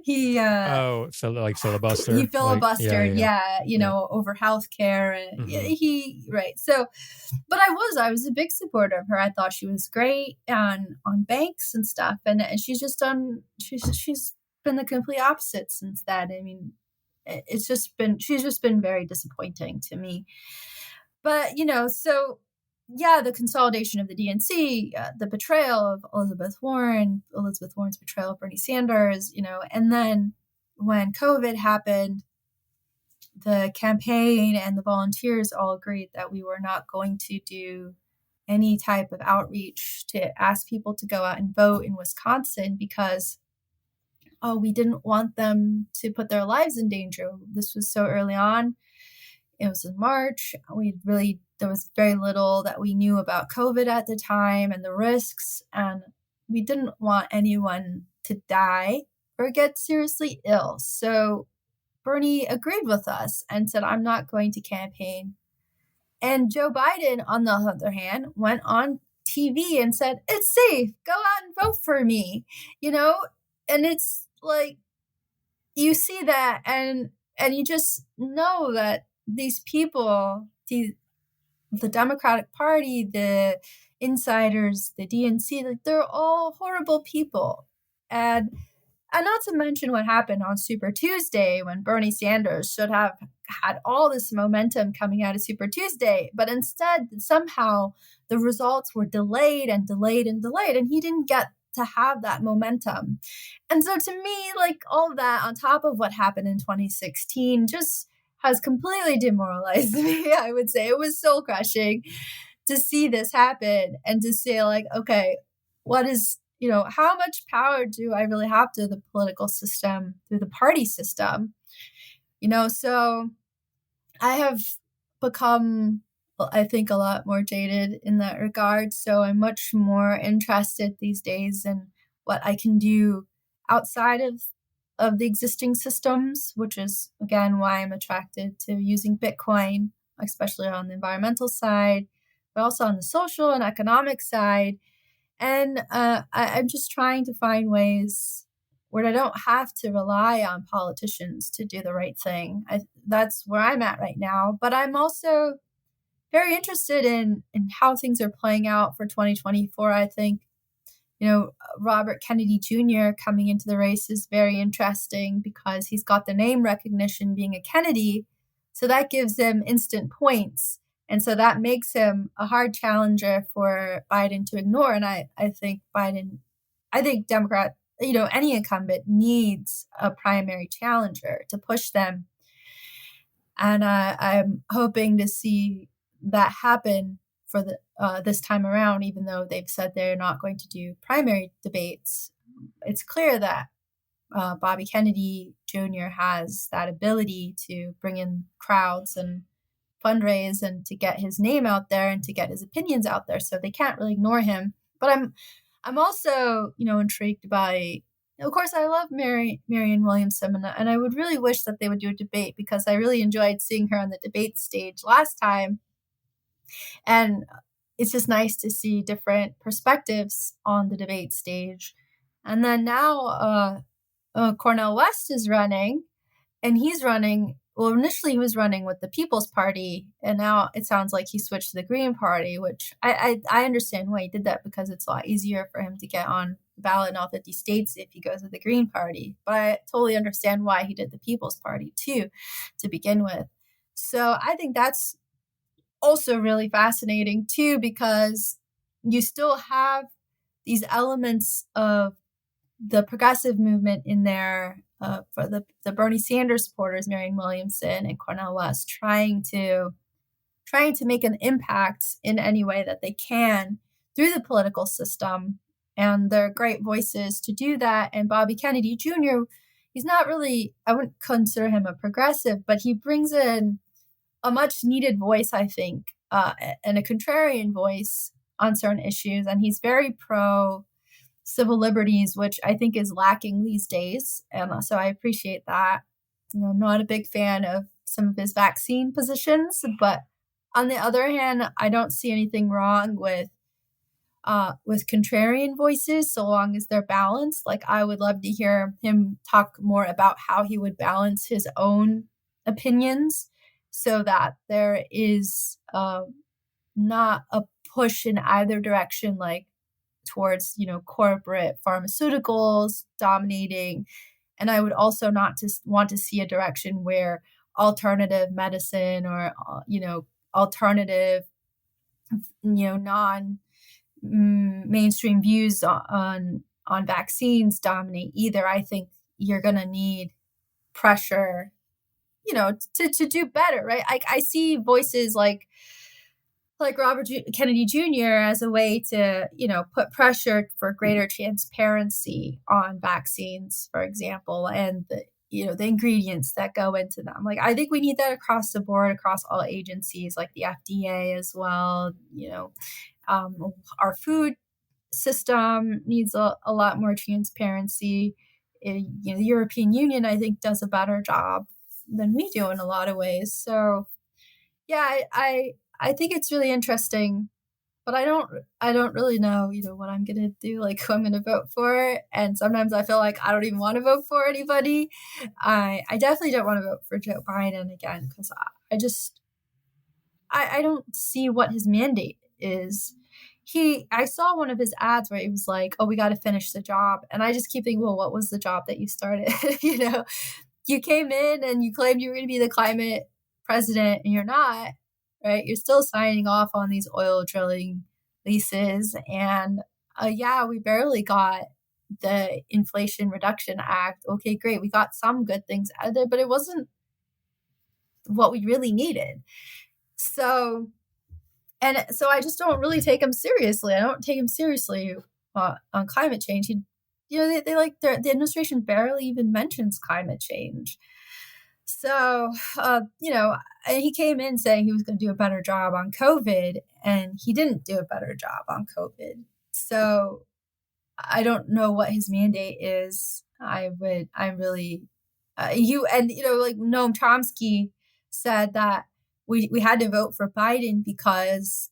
He filibuster. He filibustered, over healthcare and right. So, but I was a big supporter of her. I thought she was great on banks and stuff, and she's been the complete opposite since that. I mean, she's just been very disappointing to me. But so. Yeah, the consolidation of the DNC, the betrayal of Elizabeth Warren's betrayal of Bernie Sanders, and then when COVID happened, the campaign and the volunteers all agreed that we were not going to do any type of outreach to ask people to go out and vote in Wisconsin because, we didn't want them to put their lives in danger. This was so early on. It was in March. There was very little that we knew about COVID at the time and the risks, and we didn't want anyone to die or get seriously ill. So Bernie agreed with us and said, I'm not going to campaign. And Joe Biden, on the other hand, went on TV and said, it's safe. Go out and vote for me, And it's like, you see that and you just know that these people, the Democratic Party, the insiders, the DNC, like they're all horrible people. And not to mention what happened on Super Tuesday when Bernie Sanders should have had all this momentum coming out of Super Tuesday, but instead somehow the results were delayed and delayed and delayed, and he didn't get to have that momentum. And so to me, like all of that on top of what happened in 2016 just has completely demoralized me. I would say it was soul crushing to see this happen and to say like, okay, what is, how much power do I really have to the political system through the party system? So I have become, I think, a lot more jaded in that regard. So I'm much more interested these days in what I can do outside of the existing systems, which is, again, why I'm attracted to using Bitcoin, especially on the environmental side, but also on the social and economic side. And I'm just trying to find ways where I don't have to rely on politicians to do the right thing. That's where I'm at right now. But I'm also very interested in how things are playing out for 2024. I think Robert Kennedy Jr. coming into the race is very interesting because he's got the name recognition being a Kennedy. So that gives him instant points. And so that makes him a hard challenger for Biden to ignore. And I think Democrat, any incumbent needs a primary challenger to push them. And I'm hoping to see that happen for this time around, even though they've said they're not going to do primary debates. It's clear that Bobby Kennedy Jr. has that ability to bring in crowds and fundraise and to get his name out there and to get his opinions out there. So they can't really ignore him. But I'm also, intrigued by, of course, I love Marianne Williamson, and I would really wish that they would do a debate, because I really enjoyed seeing her on the debate stage last time. And it's just nice to see different perspectives on the debate stage. And then now Cornel West is running, and he's running. Well, initially he was running with the People's Party, and now it sounds like he switched to the Green Party, which I understand why he did that, because it's a lot easier for him to get on the ballot in all 50 states if he goes with the Green Party. But I totally understand why he did the People's Party too, to begin with. So I think that's also really fascinating too, because you still have these elements of the progressive movement in there, for the Bernie Sanders supporters, Marianne Williamson and Cornel West, trying to make an impact in any way that they can through the political system. And they're great voices to do that. And Bobby Kennedy Jr., he's not really, I wouldn't consider him a progressive, but he brings in a much needed voice, I think, and a contrarian voice on certain issues. And he's very pro civil liberties, which I think is lacking these days. And so I appreciate that. Not a big fan of some of his vaccine positions, but on the other hand, I don't see anything wrong with contrarian voices, so long as they're balanced. Like, I would love to hear him talk more about how he would balance his own opinions so that there is not a push in either direction, like towards, corporate pharmaceuticals dominating. And I would also not want to see a direction where alternative medicine or, alternative, non mainstream views on vaccines dominate either. I think you're going to need pressure, to do better, right? I see voices like Robert Kennedy Jr. as a way to, put pressure for greater transparency on vaccines, for example, and the ingredients that go into them. Like, I think we need that across the board, across all agencies, like the FDA as well. Our food system needs a lot more transparency. The European Union, I think, does a better job than we do in a lot of ways. So, yeah, I think it's really interesting, but I don't really know, what I'm going to do, like who I'm going to vote for. And sometimes I feel like I don't even want to vote for anybody. I definitely don't want to vote for Joe Biden again, because I don't see what his mandate is. I saw one of his ads where he was like, "Oh, we got to finish the job." And I just keep thinking, well, what was the job that you started? You came in and you claimed you were going to be the climate president, and you're not, right? You're still signing off on these oil drilling leases. And we barely got the Inflation Reduction Act. Okay, great. We got some good things out of there, but it wasn't what we really needed. So I just don't really take him seriously. I don't take him seriously on climate change. The administration barely even mentions climate change. So, he came in saying he was going to do a better job on COVID, and he didn't do a better job on COVID. So I don't know what his mandate is. Noam Chomsky said that we had to vote for Biden because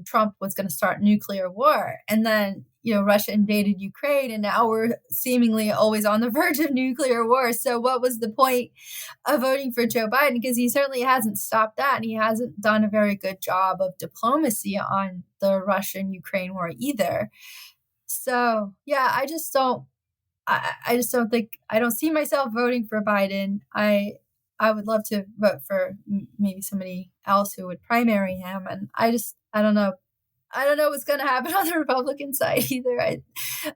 Trump was going to start nuclear war. And then, Russia invaded Ukraine, and now we're seemingly always on the verge of nuclear war. So what was the point of voting for Joe Biden? Because he certainly hasn't stopped that, and he hasn't done a very good job of diplomacy on the Russian-Ukraine war either. So, yeah, I just don't think, I don't see myself voting for Biden. I would love to vote for maybe somebody else who would primary him. And I don't know. I don't know what's going to happen on the Republican side either.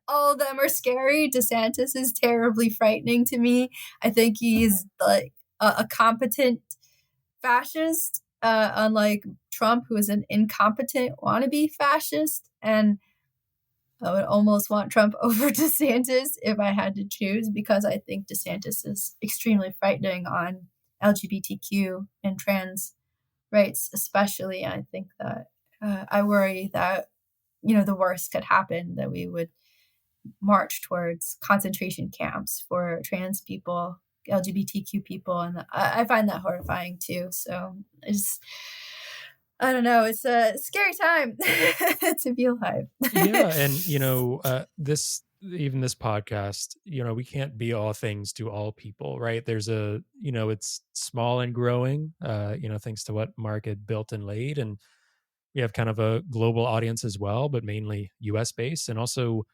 All of them are scary. DeSantis is terribly frightening to me. I think he's like a competent fascist, unlike Trump, who is an incompetent wannabe fascist. And I would almost want Trump over DeSantis if I had to choose, because I think DeSantis is extremely frightening on LGBTQ and trans rights, especially. I think that I worry that, the worst could happen, that we would march towards concentration camps for trans people, LGBTQ people. And I find that horrifying too. So I don't know. It's a scary time to be alive. Yeah. And, this podcast, we can't be all things to all people, right? There's it's small and growing, thanks to what Mark had built and laid. And we have kind of a global audience as well, but mainly US based. And also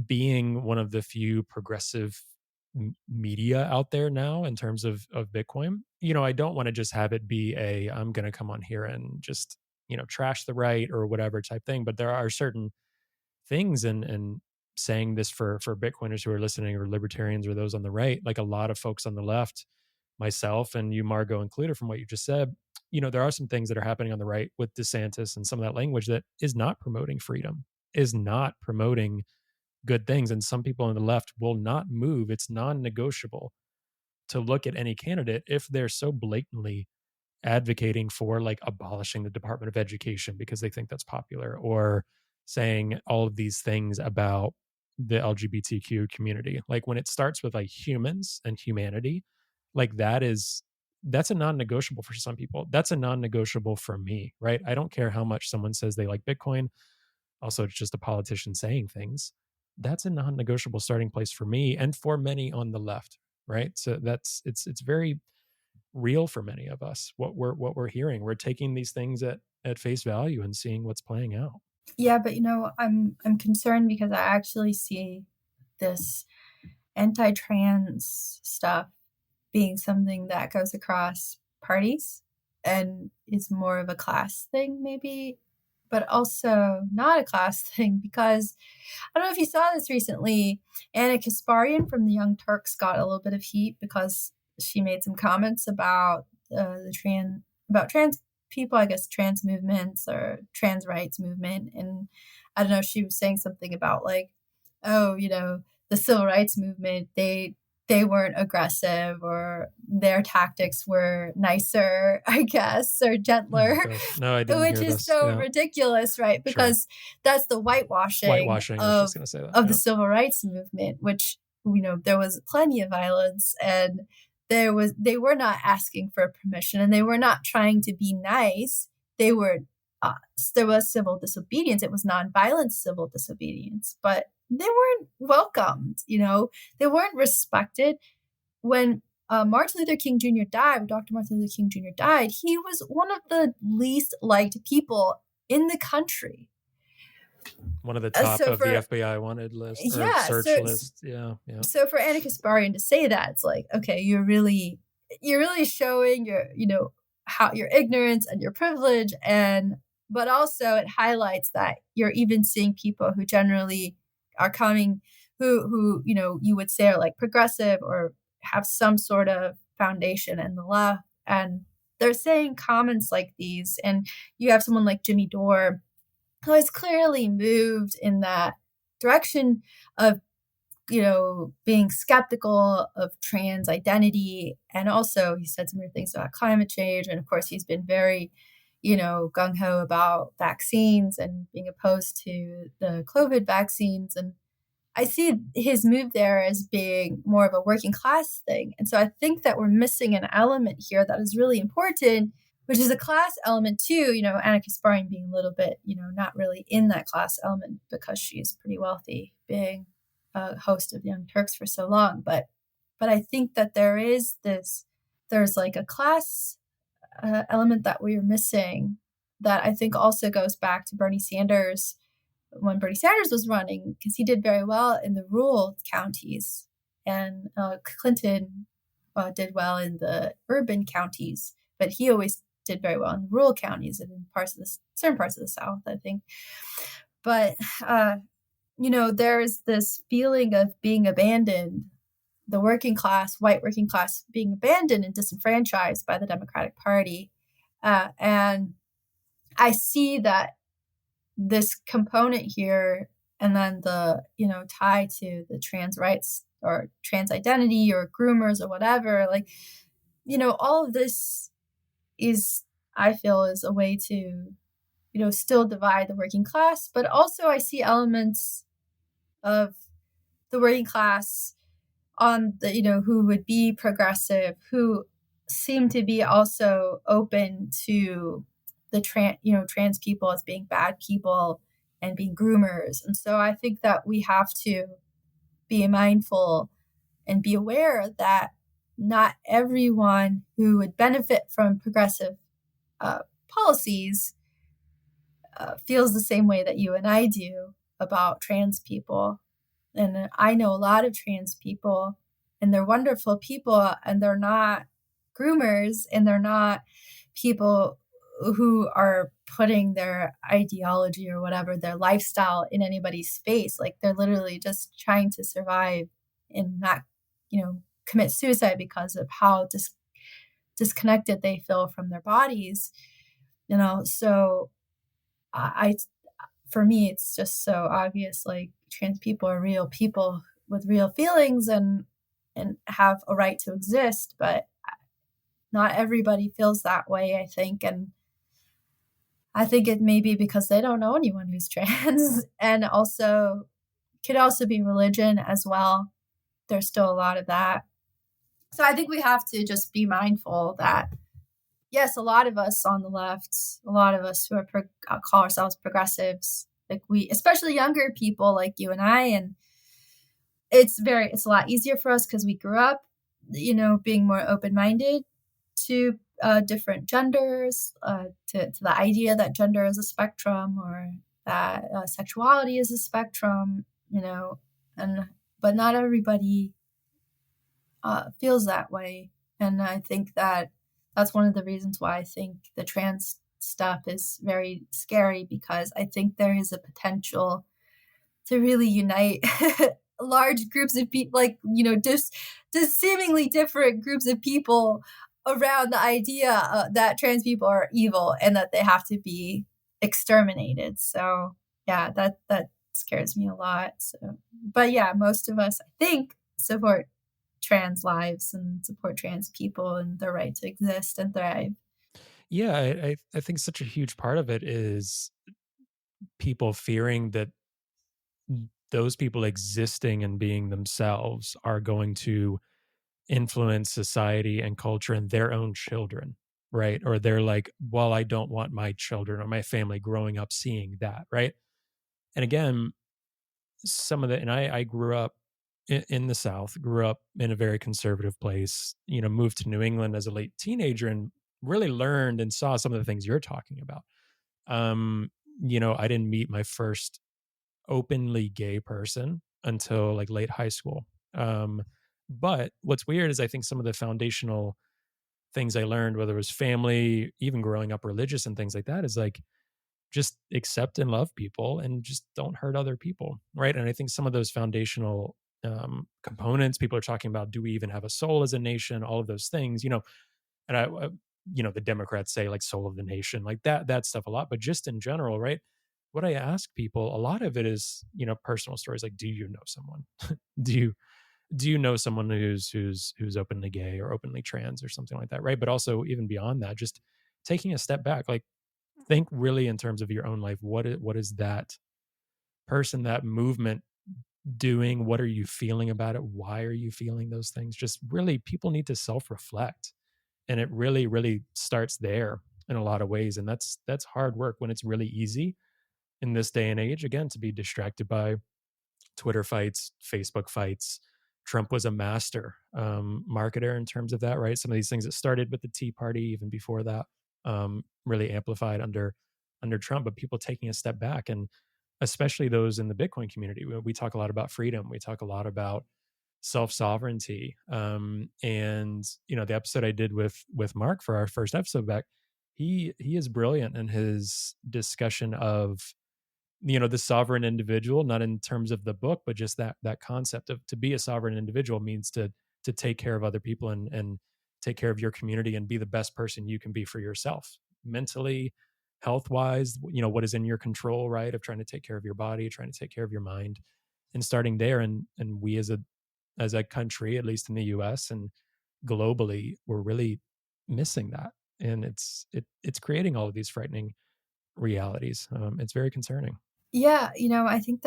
being one of the few progressive media out there now in terms of Bitcoin, I don't want to just have it be I'm going to come on here and just, trash the right or whatever type thing. But there are certain things, and saying this for Bitcoiners who are listening, or libertarians, or those on the right, like a lot of folks on the left, myself and you, Margot, included, from what you just said, there are some things that are happening on the right with DeSantis and some of that language that is not promoting freedom, is not promoting good things. And some people on the left will not move. It's non-negotiable to look at any candidate if they're so blatantly advocating for like abolishing the Department of Education because they think that's popular, or saying all of these things about the LGBTQ community. Like when it starts with like humans and humanity, like that's a non-negotiable for some people. That's a non-negotiable for me, right? I don't care how much someone says they like Bitcoin. Also, it's just a politician saying things. That's a non-negotiable starting place for me and for many on the left, right? So it's very real for many of us. What we're hearing, we're taking these things at face value and seeing what's playing out. Yeah, but I'm concerned because I actually see this anti-trans stuff being something that goes across parties and is more of a class thing, maybe, but also not a class thing, because I don't know if you saw this recently. Anna Kasparian from the Young Turks got a little bit of heat because she made some comments about trans people, I guess trans movements or trans rights movement. And I don't know, she was saying something about like, oh, the civil rights movement, they weren't aggressive, or their tactics were nicer, I guess, or gentler. Oh, no, I didn't which hear is this. so Yeah. ridiculous, right? Because that's the whitewashing I was just going to say that. of the civil rights movement, which, there was plenty of violence, and they were not asking for permission, and they were not trying to be nice. There was civil disobedience. It was nonviolent civil disobedience, but they weren't welcomed. They weren't respected. When Martin Luther King Jr. died, when Dr. Martin Luther King Jr. died, he was one of the least liked people in the country. One of the top of the FBI wanted list, or search list. Yeah. So for Anna Kasparian to say that, it's like, okay, you're really showing how your ignorance and your privilege, but also it highlights that you're even seeing people who generally are coming, who you would say are like progressive or have some sort of foundation in the left, and they're saying comments like these. And you have someone like Jimmy Dore, who is clearly moved in that direction of, being skeptical of trans identity. And also he said some weird things about climate change. And of course, he's been very, gung-ho about vaccines and being opposed to the COVID vaccines. And I see his move there as being more of a working class thing. And so I think that we're missing an element here that is really important, which is a class element too. Anna Kasparian being a little bit, not really in that class element because she's pretty wealthy, being a host of Young Turks for so long. But I think that there's like a class element that we are missing, that I think also goes back to Bernie Sanders, when Bernie Sanders was running, because he did very well in the rural counties, and Clinton did well in the urban counties, but he always did very well in the rural counties and in certain parts of the South, I think. But there's this feeling of being abandoned, the working class, white working class, being abandoned and disenfranchised by the Democratic Party. And I see that this component here, and then the, tie to the trans rights or trans identity or groomers or whatever, like, all of this is, I feel is a way to, still divide the working class. But also I see elements of the working class on the, who would be progressive, who seem to be also open to the trans people as being bad people and being groomers. And so I think that we have to be mindful and be aware that not everyone who would benefit from progressive policies feels the same way that you and I do about trans people. And I know a lot of trans people, and they're wonderful people, and they're not groomers, and they're not people who are putting their ideology or whatever, their lifestyle in anybody's face. Like they're literally just trying to survive and not, commit suicide because of how disconnected they feel from their bodies, So I for me, it's just so obvious, like trans people are real people with real feelings and have a right to exist, but not everybody feels that way, I think. And I think it may be because they don't know anyone who's trans. And also could also be religion as well. There's still a lot of that. So I think we have to just be mindful that, yes, a lot of us on the left, a lot of us who are call ourselves progressives, like especially younger people like you and I, and it's a lot easier for us because we grew up, being more open-minded to different genders, to the idea that gender is a spectrum, or that sexuality is a spectrum, but not everybody feels that way. And I think that's one of the reasons why I think the trans stuff is very scary, because I think there is a potential to really unite large groups of people, like, just seemingly different groups of people around the idea that trans people are evil and that they have to be exterminated. So yeah, that scares me a lot. So, but yeah, most of us, I think, support trans lives and support trans people and their right to exist and thrive. Yeah, I think such a huge part of it is people fearing that those people existing and being themselves are going to influence society and culture and their own children, right? Or they're like, well, I don't want my children or my family growing up seeing that, right? And again, and I grew up in the South, grew up in a very conservative place, moved to New England as a late teenager and really learned and saw some of the things you're talking about. I didn't meet my first openly gay person until like late high school. But what's weird is I think some of the foundational things I learned, whether it was family, even growing up religious and things like that, is like just accept and love people and just don't hurt other people, right? And I think some of those foundational components, people are talking about, do we even have a soul as a nation? All of those things, and the Democrats say like soul of the nation, like that stuff a lot, but just in general, right? What I ask people, a lot of it is, personal stories. Like, do you know someone? do you do you know someone who's openly gay or openly trans or something like that, right? But also even beyond that, just taking a step back, like think really in terms of your own life. What is that person, that movement doing? What are you feeling about it? Why are you feeling those things? Just really, people need to self-reflect, and it really, really starts there in a lot of ways. And that's hard work when it's really easy in this day and age, again, to be distracted by Twitter fights, Facebook fights. Trump was a master marketer in terms of that, right? Some of these things that started with the Tea Party, even before that, really amplified under Trump. But people taking a step back, and especially those in the Bitcoin community, we talk a lot about freedom. We talk a lot about self sovereignty. And the episode I did with Mark for our first episode back, he is brilliant in his discussion of the sovereign individual, not in terms of the book, but just that concept of, to be a sovereign individual means to take care of other people and take care of your community and be the best person you can be for yourself, mentally, health wise, what is in your control, right? Of trying to take care of your body, trying to take care of your mind, and starting there. And we as a country, at least in the US and globally, we're really missing that. and it's creating all of these frightening realities. It's very concerning. Yeah, I think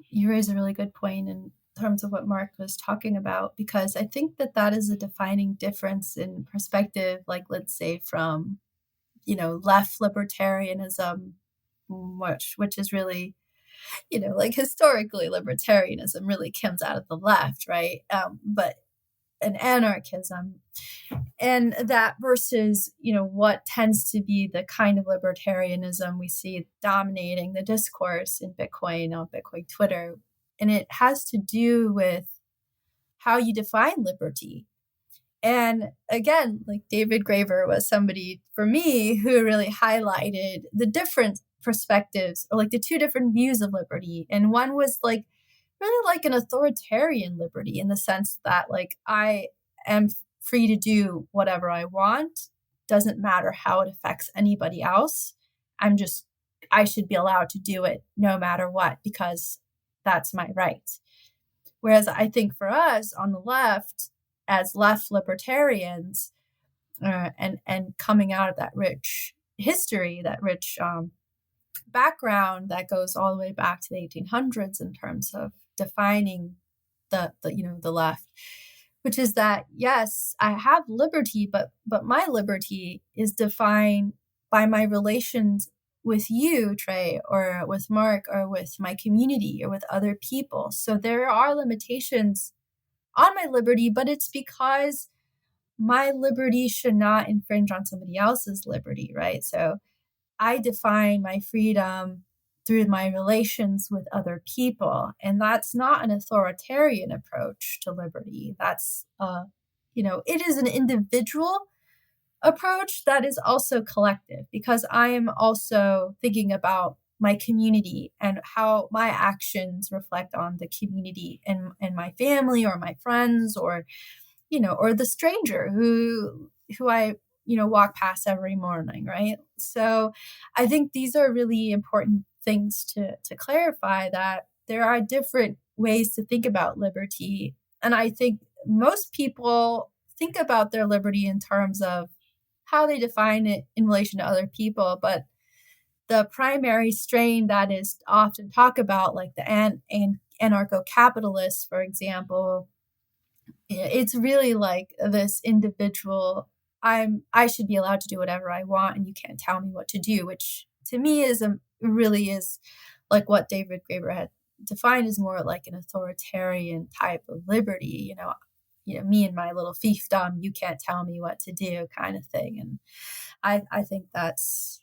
you raise a really good point in terms of what Mark was talking about, because I think that is a defining difference in perspective, like let's say from, left libertarianism, which is really, like historically libertarianism really comes out of the left, right? But an anarchism, and that versus what tends to be the kind of libertarianism we see dominating the discourse in Bitcoin on Bitcoin Twitter, and it has to do with how you define liberty. And again, like David Graeber was somebody for me who really highlighted the different perspectives, or like the two different views of liberty. And one was like really like an authoritarian liberty, in the sense that like I am free to do whatever I want, doesn't matter how it affects anybody else. I should be allowed to do it no matter what, because that's my right. Whereas I think for us on the left, as left libertarians, and coming out of that rich history, that rich background that goes all the way back to the 1800s in terms of defining the left, which is that yes, I have liberty, but my liberty is defined by my relations with you, Trey, or with Mark, or with my community, or with other people. So there are limitations on my liberty, but it's because my liberty should not infringe on somebody else's liberty, right? So I define my freedom through my relations with other people. And that's not an authoritarian approach to liberty. That's, it is an individual approach that is also collective, because I am also thinking about my community and how my actions reflect on the community and my family, or my friends, or, or the stranger who I, walk past every morning, right? So I think these are really important things to clarify, that there are different ways to think about liberty. And I think most people think about their liberty in terms of how they define it in relation to other people. But the primary strain that is often talked about, like the anarcho-capitalists, for example, it's really like this individual, I should be allowed to do whatever I want and you can't tell me what to do, which to me really is like what David Graeber had defined as more like an authoritarian type of liberty, me and my little fiefdom, you can't tell me what to do kind of thing. And I think that's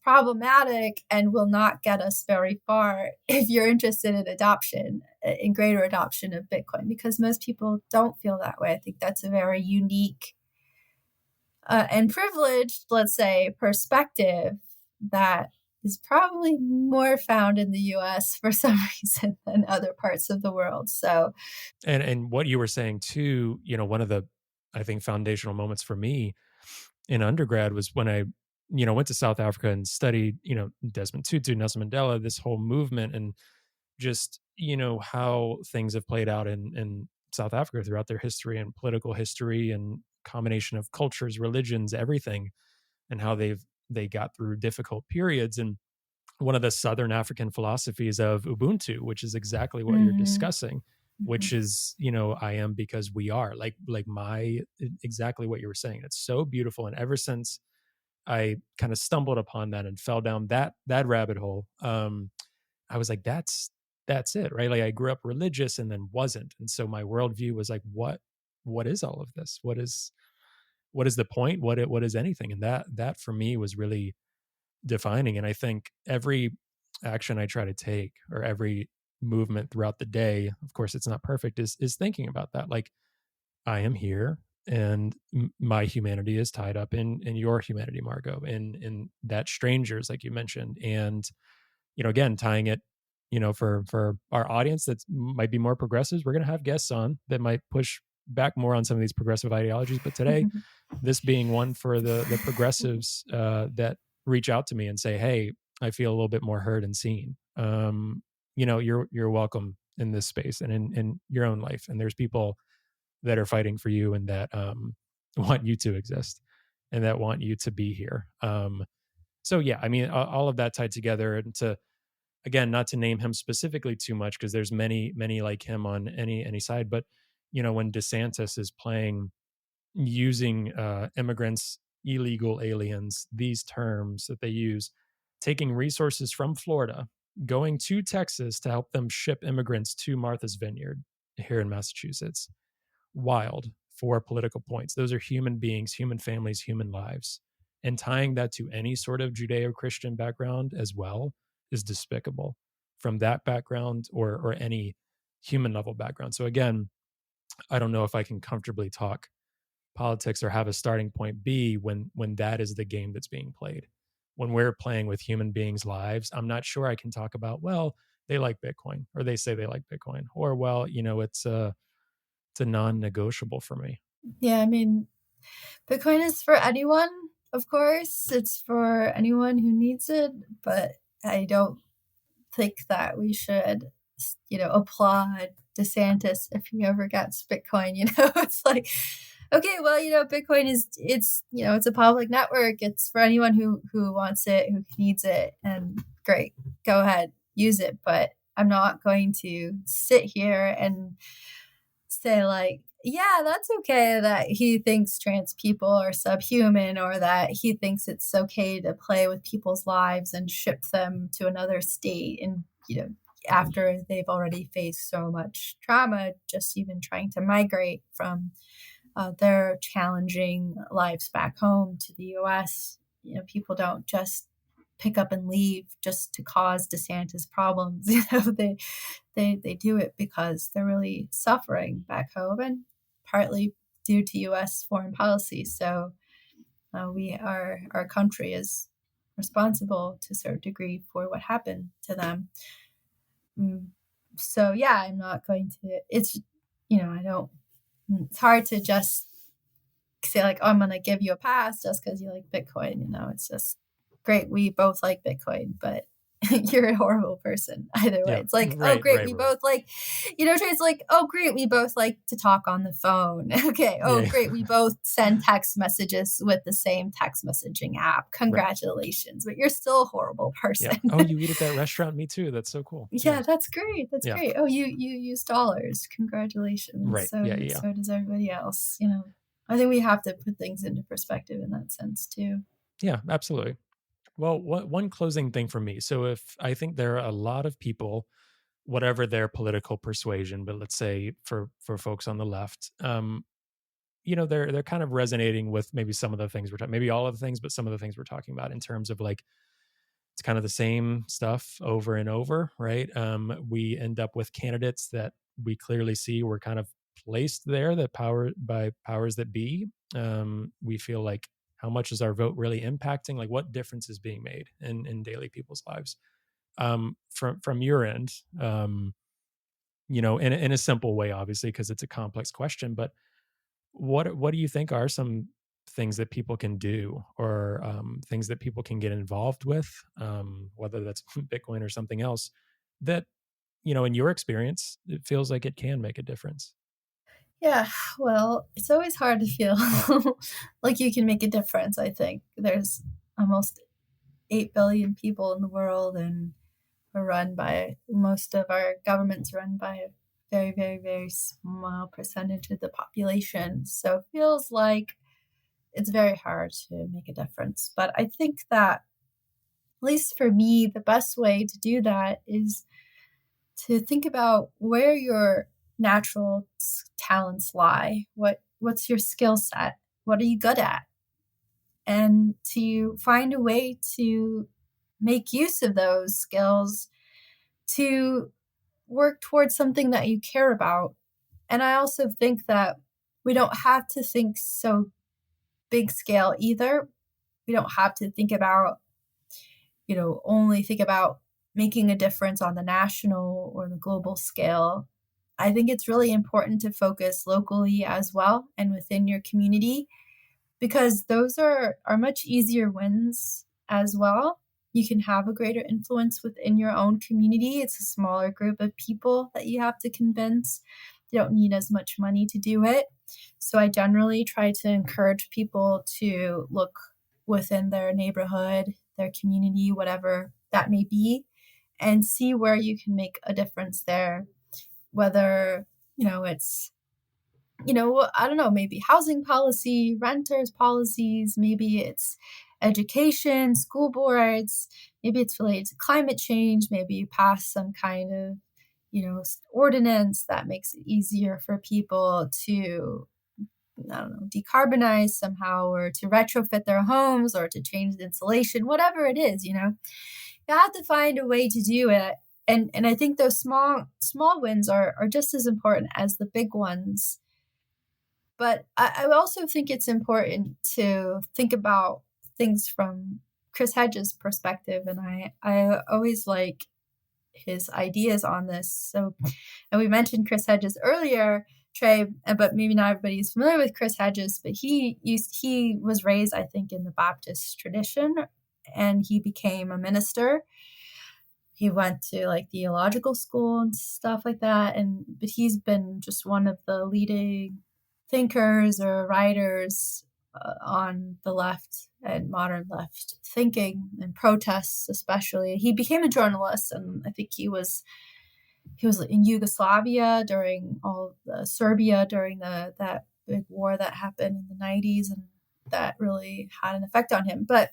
problematic and will not get us very far if you're interested in greater adoption of Bitcoin, because most people don't feel that way. I think that's a very unique and privileged, let's say, perspective that is probably more found in the US for some reason than other parts of the world. So, And what you were saying too, one of the, I think, foundational moments for me in undergrad was when I, went to South Africa and studied, Desmond Tutu, Nelson Mandela, this whole movement, and just, how things have played out in South Africa throughout their history and political history and combination of cultures, religions, everything, and how they got through difficult periods. And one of the Southern African philosophies of Ubuntu, which is exactly what you're discussing, which is, I am because we are, like exactly what you were saying. It's so beautiful. And ever since I kind of stumbled upon that and fell down that rabbit hole, I was like, that's it, right? Like I grew up religious and then wasn't. And so my worldview was like, what is all of this? What is the point? What is anything? And that for me was really defining. And I think every action I try to take, or every movement throughout the day, of course it's not perfect, is thinking about that. Like, I am here, and my humanity is tied up in your humanity, Margot, and that strangers, like you mentioned. And again, tying it, for our audience that might be more progressives, we're going to have guests on that might push back more on some of these progressive ideologies. But today, this being one for the progressives that reach out to me and say, hey, I feel a little bit more heard and seen. You're welcome in this space and in your own life. And there's people that are fighting for you and that want you to exist. and that want you to be here. So yeah, I mean, all of that tied together, and to, again, not to name him specifically too much because there's many like him on any side, but when DeSantis is playing, using immigrants, illegal aliens, these terms that they use, taking resources from Florida, going to Texas to help them ship immigrants to Martha's Vineyard here in Massachusetts. Wild for political points. Those are human beings, human families, human lives. And tying that to any sort of Judeo-Christian background as well is despicable from that background or any human level background. So again, I don't know if I can comfortably talk politics or have a starting point be when that is the game that's being played. When we're playing with human beings' lives, I'm not sure I can talk about, well, they like Bitcoin, or they say they like Bitcoin, or, well, it's a non-negotiable for me. Yeah, I mean, Bitcoin is for anyone, of course. It's for anyone who needs it, but I don't think that we should, applaud DeSantis if he ever gets Bitcoin. It's like, okay, well, Bitcoin it's a public network. It's for anyone who wants it, who needs it, and great, go ahead, use it. But I'm not going to sit here and say like, yeah, that's okay that he thinks trans people are subhuman, or that he thinks it's okay to play with people's lives and ship them to another state. And, after they've already faced so much trauma, just even trying to migrate from their challenging lives back home to the US. People don't just pick up and leave just to cause DeSantis problems. They do it because they're really suffering back home, and partly due to US foreign policy. So our country is responsible to a certain degree for what happened to them. So yeah, I'm not going to, it's, I don't, it's hard to just say like, oh, I'm going to give you a pass just because you like Bitcoin. It's just great. We both like Bitcoin, but you're a horrible person either way. Yeah, it's like, right, oh, great. We both like, it's like, oh, great. We both like to talk on the phone. Okay. Oh, yeah. Great. We both send text messages with the same text messaging app. Congratulations. Right. But you're still a horrible person. Yeah. Oh, you eat at that restaurant? Me too. That's so cool. Yeah, that's great. That's great. Oh, you use dollars. Congratulations. Right. So, so does everybody else. I think we have to put things into perspective in that sense too. Yeah, absolutely. Well, one closing thing for me. So if I think there are a lot of people, whatever their political persuasion, but let's say for folks on the left, they're kind of resonating with maybe some of the things we're talking, maybe all of the things, but some of the things we're talking about in terms of like, it's kind of the same stuff over and over, right? We end up with candidates that we clearly see were kind of placed there by powers that be. We feel like, how much is our vote really impacting? Like, what difference is being made in daily people's lives? From your end, in a simple way, obviously, because it's a complex question. But what do you think are some things that people can do, or things that people can get involved with, whether that's Bitcoin or something else, that in your experience, it feels like it can make a difference? Yeah, well, it's always hard to feel like you can make a difference. I think there's almost 8 billion people in the world, and most of our governments run by a very, very, very small percentage of the population. So it feels like it's very hard to make a difference. But I think that, at least for me, the best way to do that is to think about where your natural talents lie. What's your skill set? What are you good at? And to find a way to make use of those skills to work towards something that you care about. And I also think that we don't have to think so big scale either. We don't have to think about, only think about making a difference on the national or the global scale. I think it's really important to focus locally as well and within your community, because those are much easier wins as well. You can have a greater influence within your own community. It's a smaller group of people that you have to convince. They don't need as much money to do it. So I generally try to encourage people to look within their neighborhood, their community, whatever that may be, and see where you can make a difference there. Whether, it's, I don't know, maybe housing policy, renters policies, maybe it's education, school boards, maybe it's related to climate change, maybe you pass some kind of, ordinance that makes it easier for people to, I don't know, decarbonize somehow, or to retrofit their homes, or to change the insulation, whatever it is, you have to find a way to do it. And I think those small wins are just as important as the big ones. But I also think it's important to think about things from Chris Hedges' perspective. And I always like his ideas on this. So, and we mentioned Chris Hedges earlier, Trey, but maybe not everybody's familiar with Chris Hedges, but he was raised, I think, in the Baptist tradition, and he became a minister. He went to like theological school and stuff like that. But he's been just one of the leading thinkers or writers on the left and modern left thinking and protests, especially. He became a journalist, and I think he was in Yugoslavia during Serbia during that big war that happened in the 90s, and that really had an effect on him. But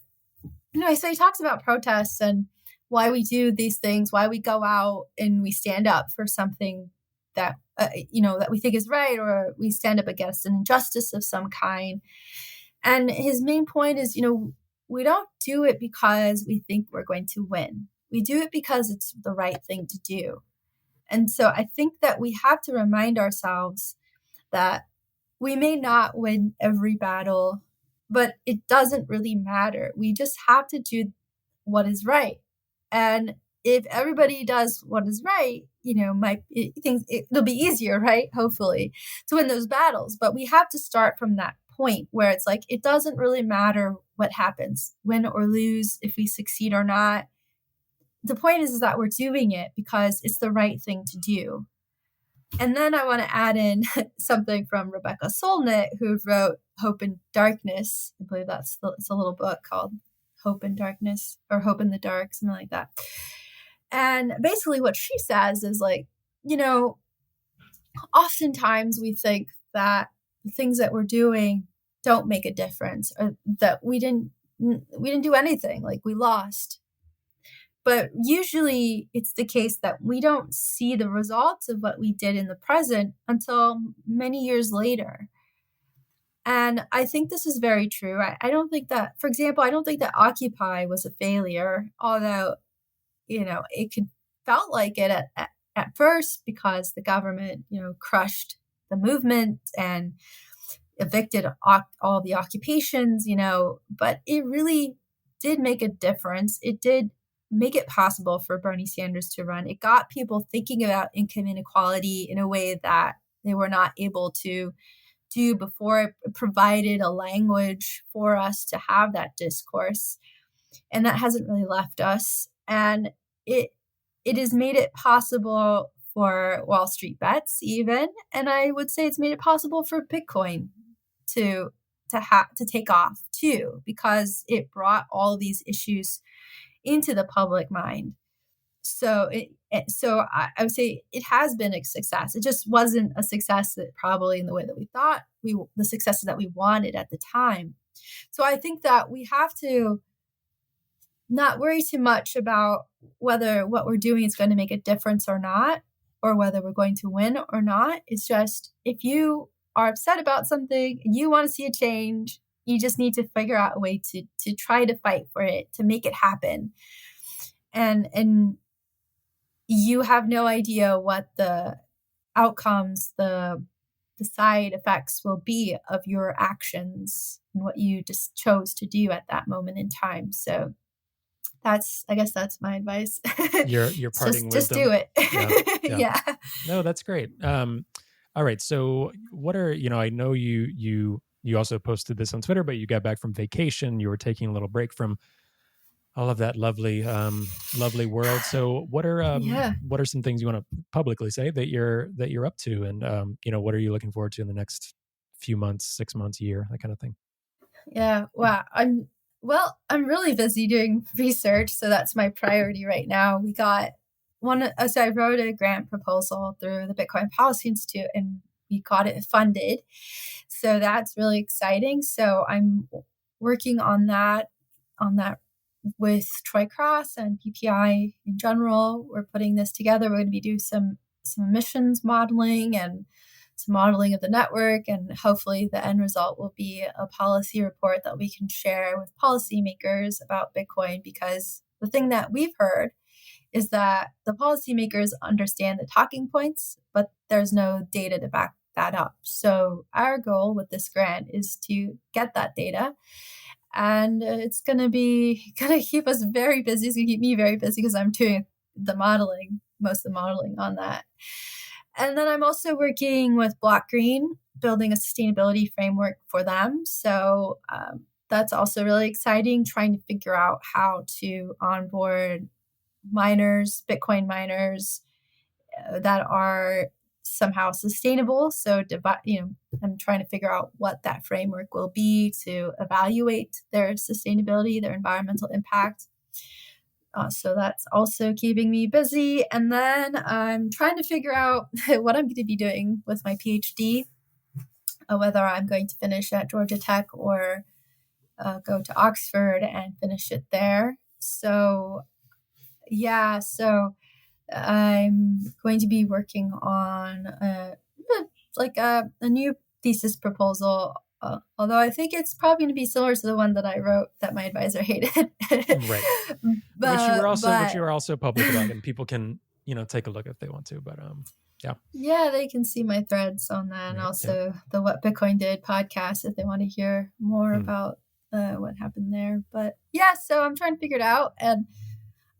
so he talks about protests and why we do these things, why we go out and we stand up for something that that we think is right, or we stand up against an injustice of some kind. And his main point is, we don't do it because we think we're going to win. We do it because it's the right thing to do. And so I think that we have to remind ourselves that we may not win every battle, but it doesn't really matter. We just have to do what is right. And if everybody does what is right, it'll be easier, right? Hopefully, to win those battles. But we have to start from that point where it's like, it doesn't really matter what happens, win or lose, if we succeed or not. The point is that we're doing it because it's the right thing to do. And then I want to add in something from Rebecca Solnit, who wrote Hope in Darkness. I believe it's a little book called Hope in Darkness, or Hope in the Dark, something like that. And basically what she says is like, oftentimes we think that the things that we're doing don't make a difference, or that we didn't do anything, like we lost. But usually it's the case that we don't see the results of what we did in the present until many years later. And I think this is very true. I don't think that, for example, I don't think that Occupy was a failure, although, it felt like it at first, because the government, crushed the movement and evicted all the occupations, but it really did make a difference. It did make it possible for Bernie Sanders to run. It got people thinking about income inequality in a way that they were not able to do before. It provided a language for us to have that discourse, and that hasn't really left us. And it has made it possible for Wall Street bets even, and I would say it's made it possible for Bitcoin to take off too, because it brought all these issues into the public mind. So I would say it has been a success. It just wasn't a success that probably in the way that we thought, the successes that we wanted at the time. So I think that we have to not worry too much about whether what we're doing is going to make a difference or not, or whether we're going to win or not. It's just, if you are upset about something and you want to see a change, you just need to figure out a way to try to fight for it, to make it happen. And you have no idea what the outcomes, the side effects will be of your actions and what you just chose to do at that moment in time. So I guess that's my advice. Your parting wisdom. Just do it. Yeah. Yeah. No, that's great. All right. So what are, I know you also posted this on Twitter, but you got back from vacation. You were taking a little break from all of that lovely, lovely world. So what are some things you want to publicly say that you're up to, and what are you looking forward to in the next few months, 6 months, year, that kind of thing? Yeah. Wow. I'm really busy doing research, so that's my priority right now. We got so I wrote a grant proposal through the Bitcoin Policy Institute, and we got it funded. So that's really exciting. So I'm working on that with Troy Cross and PPI in general. We're putting this together. We're going to be doing some emissions modeling and some modeling of the network, and hopefully the end result will be a policy report that we can share with policymakers about Bitcoin, because the thing that we've heard is that the policymakers understand the talking points, but there's no data to back that up. So our goal with this grant is to get that data, and it's going to keep us very busy. It's going to keep me very busy because I'm doing most of the modeling on that. And then I'm also working with Block Green, building a sustainability framework for them. So that's also really exciting, trying to figure out how to onboard Bitcoin miners that are somehow sustainable. So, I'm trying to figure out what that framework will be to evaluate their sustainability, their environmental impact. So that's also keeping me busy. And then I'm trying to figure out what I'm going to be doing with my PhD, whether I'm going to finish at Georgia Tech or go to Oxford and finish it there. So I'm going to be working on a new thesis proposal, although I think it's probably going to be similar to the one that I wrote that my advisor hated. Right. Which you were also public about, and people can, take a look if they want to, but yeah, they can see my threads on that, and also the What Bitcoin Did podcast if they want to hear more about what happened there. But yeah, so I'm trying to figure it out, and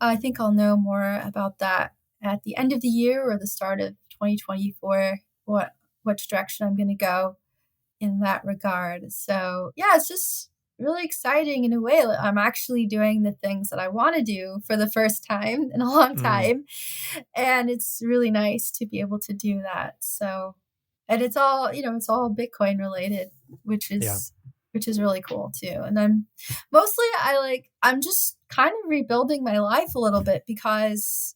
I think I'll know more about that at the end of the year or the start of 2024, which direction I'm going to go in that regard. So yeah, it's just really exciting in a way. I'm actually doing the things that I want to do for the first time in a long time. And it's really nice to be able to do that. So, and it's all Bitcoin related, which is really cool too. And I'm just kind of rebuilding my life a little bit, because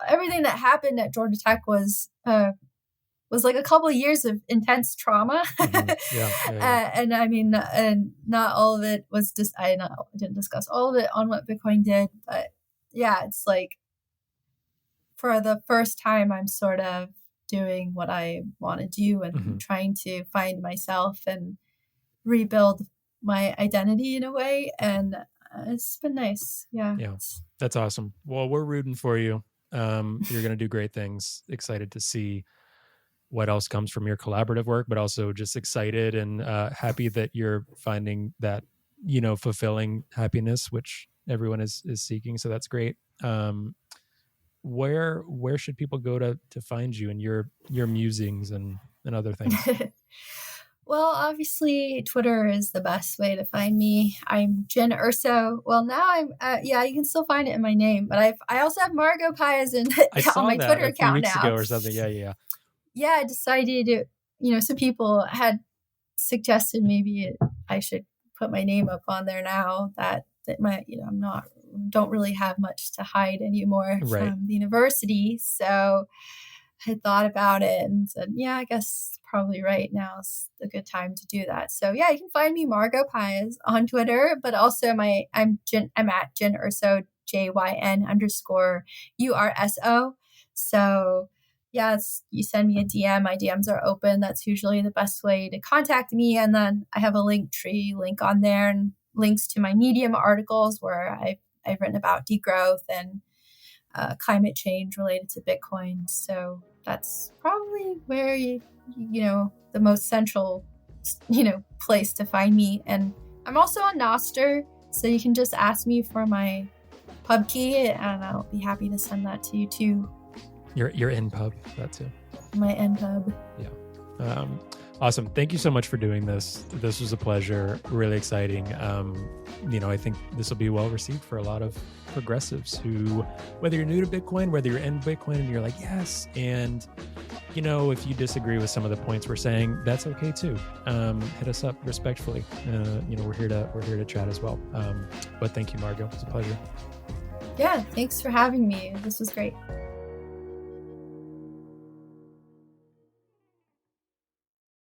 everything that happened at Georgia Tech was like a couple of years of intense trauma. And I mean, and not all of it was just, I didn't discuss all of it on What Bitcoin Did, but yeah, it's like for the first time, I'm sort of doing what I want to do and trying to find myself and rebuild my identity in a way. And it's been nice. Yeah. That's awesome. Well, we're rooting for you. You're going to do great things. Excited to see what else comes from your collaborative work, but also just excited and happy that you're finding that, fulfilling happiness, which everyone is seeking. So that's great. Where should people go to find you and your musings and other things? Well, obviously Twitter is the best way to find me. I'm Jen Urso. Well, now I'm you can still find it in my name, but I also have Margot Paez on my Twitter account now. A few weeks ago or something. Yeah, I decided some people had suggested maybe I should put my name up on there now that don't really have much to hide anymore from the university. So I had thought about it and said, yeah, I guess probably right now is a good time to do that. So yeah, you can find me Margot Paez on Twitter, but also I'm at Jen Urso, JYN_URSO. So yeah, you send me a DM. My DMs are open. That's usually the best way to contact me. And then I have a Linktree link on there and links to my Medium articles where I've written about degrowth and climate change related to Bitcoin. So that's probably where the most central place to find me. And I'm also on Nostr, so you can just ask me for my pub key, and I'll be happy to send that to you too. Your NPub, that too. My NPub. Yeah. Awesome. Thank you so much for doing this. This was a pleasure. Really exciting. I think this will be well received for a lot of progressives who, whether you're new to Bitcoin, whether you're in Bitcoin and you're like, yes. And, if you disagree with some of the points we're saying, that's okay too. Hit us up respectfully. We're here to chat as well. But thank you, Margot. It's a pleasure. Yeah. Thanks for having me. This was great.